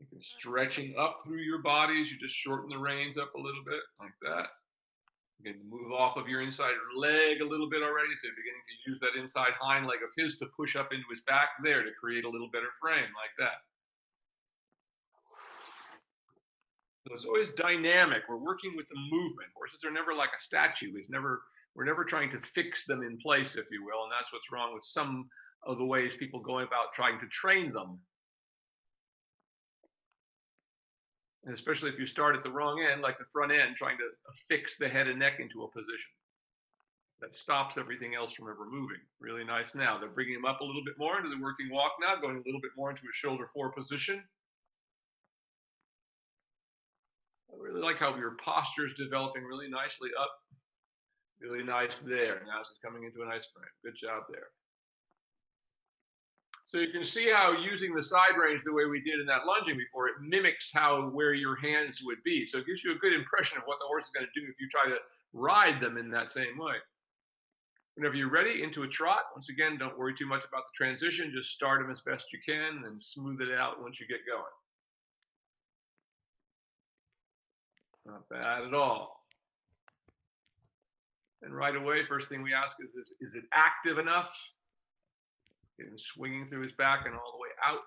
You can stretching up through your bodies. You just shorten the reins up a little bit like that. You can move off of your inside leg a little bit already. So you're beginning to use that inside hind leg of his to push up into his back there to create a little better frame like that. So it's always dynamic. We're working with the movement. Horses are never like a statue. We're never trying to fix them in place, if you will. And that's what's wrong with some of the ways people go about trying to train them. And especially if you start at the wrong end, like the front end, trying to fix the head and neck into a position. That stops everything else from ever moving. Really nice now. They're bringing him up a little bit more into the working walk now, going a little bit more into a shoulder 4 position. I really like how your posture is developing really nicely up. Really nice there. Now it's coming into a nice frame. Good job there. So you can see how using the side reins the way we did in that lunging before, it mimics where your hands would be. So it gives you a good impression of what the horse is going to do if you try to ride them in that same way. Whenever you're ready, into a trot. Once again, don't worry too much about the transition. Just start them as best you can and smooth it out once you get going. Not bad at all. And right away, first thing we ask is it active enough? Get him swinging through his back and all the way out.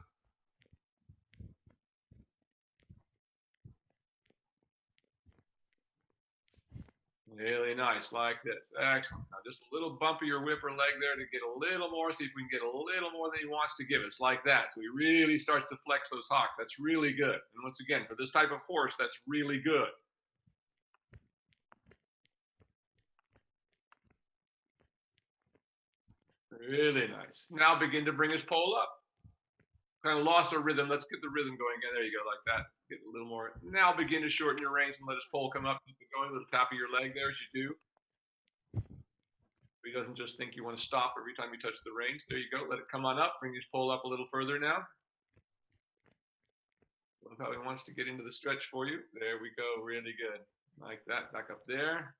Really nice, like this. Excellent. Now just a little bump of your whipper leg there to get a little more, see if we can get a little more than he wants to give us, like that. So he really starts to flex those hocks. That's really good. And once again, for this type of horse, that's really good. Really nice. Now begin to bring his pole up. Kind of lost our rhythm. Let's get the rhythm going again. There you go, like that. Get a little more. Now begin to shorten your reins and let his pole come up. Keep it going with the tap of your leg there as you do. He doesn't just think you want to stop every time you touch the reins. There you go. Let it come on up. Bring his pole up a little further now. Love how he wants to get into the stretch for you. There we go. Really good. Like that. Back up there.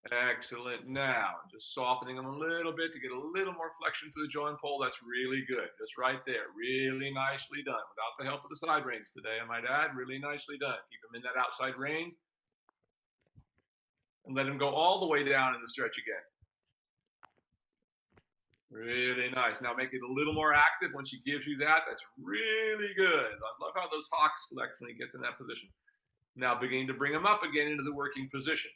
Excellent. Now, just softening them a little bit to get a little more flexion to the jaw and pole. That's really good. Just right there. Really nicely done. Without the help of the side reins today, I might add. Really nicely done. Keep him in that outside rein. And let him go all the way down in the stretch again. Really nice. Now make it a little more active once he gives you that. That's really good. I love how those hocks flex when he gets in that position. Now begin to bring him up again into the working position.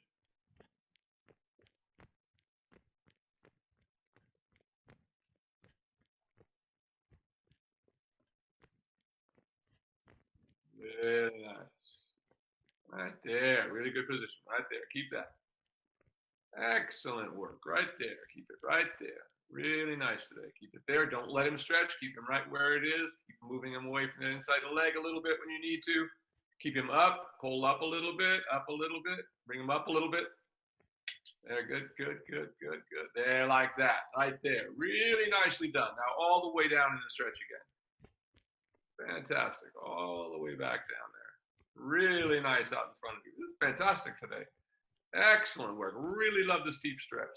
Really nice. Right there. Really good position. Right there. Keep that. Excellent work. Right there. Keep it right there. Really nice today. Keep it there. Don't let him stretch. Keep him right where it is. Keep moving him away from the inside of the leg a little bit when you need to. Keep him up. Pull up a little bit. Up a little bit. Bring him up a little bit. There. Good, good, good, good, good. There, like that. Right there. Really nicely done. Now all the way down in the stretch again. Fantastic. All the way back down there. Really nice out in front of you. This is fantastic today. Excellent work. Really love the steep stretch.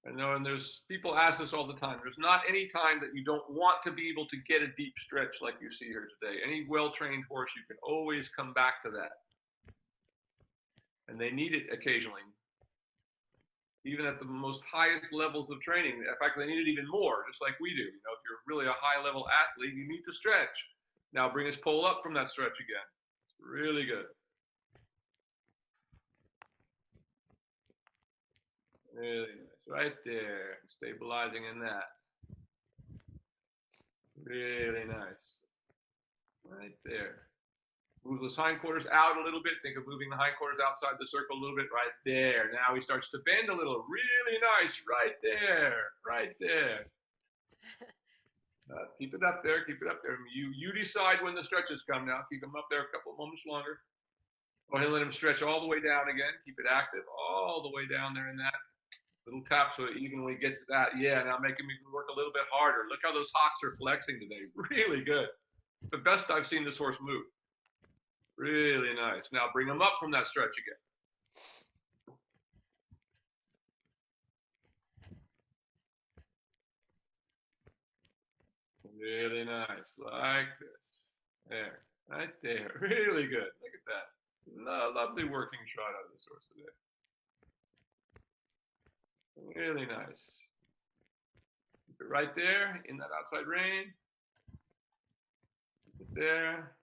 I know, and there's people ask us all the time. There's not any time that you don't want to be able to get a deep stretch like you see here today. Any well-trained horse, you can always come back to that. And they need it occasionally. Even at the most highest levels of training. In fact, they need it even more, just like we do. You know, if you're really a high-level athlete, you need to stretch. Now bring his pole up from that stretch again. It's really good. Really nice. Right there. Stabilizing in that. Really nice. Right there. Move those hindquarters out a little bit. Think of moving the hindquarters outside the circle a little bit. Right there. Now he starts to bend a little. Really nice. Right there. Right there. Keep it up there. Keep it up there. You decide when the stretches come now. Keep them up there a couple of moments longer. Go ahead and let him stretch all the way down again. Keep it active all the way down there in that. Little tap so it evenly gets that. Yeah, now make him even work a little bit harder. Look how those hocks are flexing today. Really good. The best I've seen this horse move. Really nice. Now bring him up from that stretch again. Really nice. Like this. There. Right there. Really good. Look at that. Lovely working trot out of this horse today. Really nice. Keep it right there in that outside rein. Keep it there.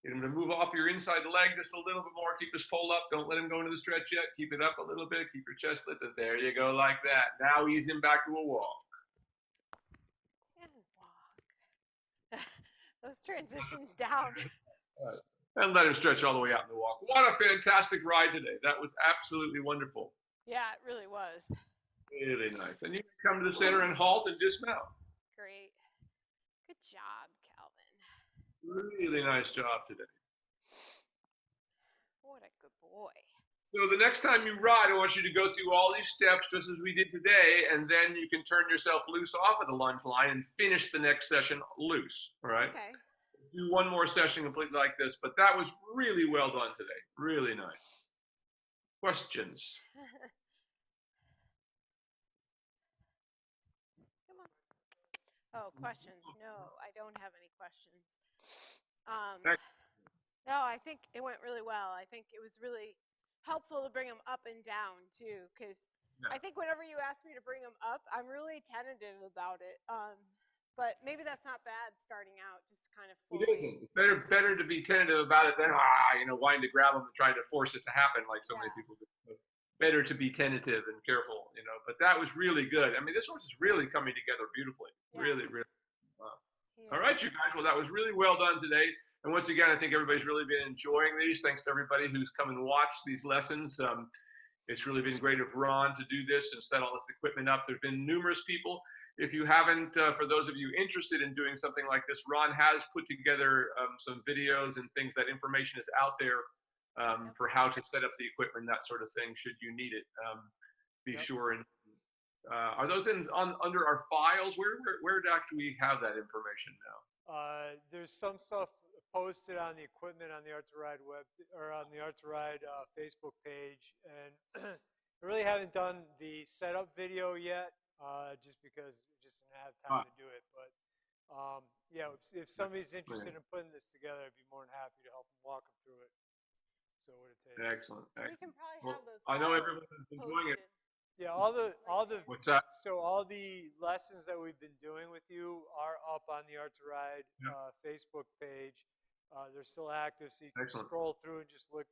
Get him to move off your inside leg just a little bit more. Keep his pole up. Don't let him go into the stretch yet. Keep it up a little bit. Keep your chest lifted. There you go, like that. Now ease him back to a walk. And walk. Those transitions down. And let him stretch all the way out in the walk. What a fantastic ride today. That was absolutely wonderful. Yeah, it really was. Really nice. And you can come to the center and halt and dismount. Great. Good job, Calvin. Really nice job today. What a good boy. So the next time you ride, I want you to go through all these steps just as we did today, and then you can turn yourself loose off of the lunge line and finish the next session loose, all right? Okay. Do one more session completely like this, but that was really well done today. Really nice. Questions? Come on. Oh, questions. No, I don't have any questions. No, I think it went really well. I think it was really helpful to bring them up and down too, because I think whenever you ask me to bring them up, I'm really tentative about it. But maybe that's not bad starting out, just kind of slowly. It isn't. It's better to be tentative about it than wanting to grab them and trying to force it to happen like so many people do. Better to be tentative and careful, But that was really good. I mean, this horse is really coming together beautifully. Yeah. Really, really. Wow. Yeah. All right, you guys. Well, that was really well done today. And once again, I think everybody's really been enjoying these. Thanks to everybody who's come and watched these lessons. It's really been great of Ron to do this and set all this equipment up. There's been numerous people. If you haven't, for those of you interested in doing something like this, Ron has put together some videos and things. That information is out there for how to set up the equipment, that sort of thing, should you need it. Be sure and are those under our files? Where do we have that information now? There's some stuff posted on the equipment on the Art2Ride web or on the Art2Ride Facebook page, and I really haven't done the setup video yet, just because we just didn't have time to do it. But yeah, if somebody's interested in putting this together, I'd be more than happy to help them walk them through it. So what it takes. Excellent. We can probably have those. I know everyone has been doing it. Yeah, all the What's that? So all the lessons that we've been doing with you are up on the Art2Ride Facebook page. They're still active, so you can scroll through and just look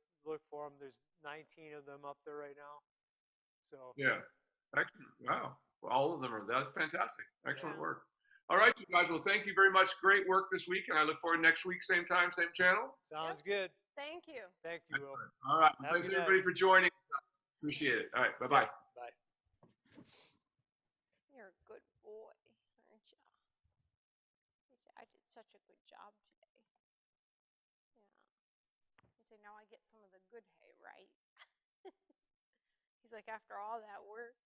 for them. There's 19 of them up there right now. So yeah, excellent. Wow, well, all of them are. That's fantastic. Excellent work. All right, you guys. Well, thank you very much. Great work this week, and I look forward to next week, same time, same channel. Sounds good. Thank you. Thank you, Will. All right. Thanks everybody for joining. Appreciate it. All right. Bye-bye. Bye. You're a good boy, aren't you? You say, I did such a good job today. Yeah. You say, now I get some of the good hay, right? He's like, after all that work.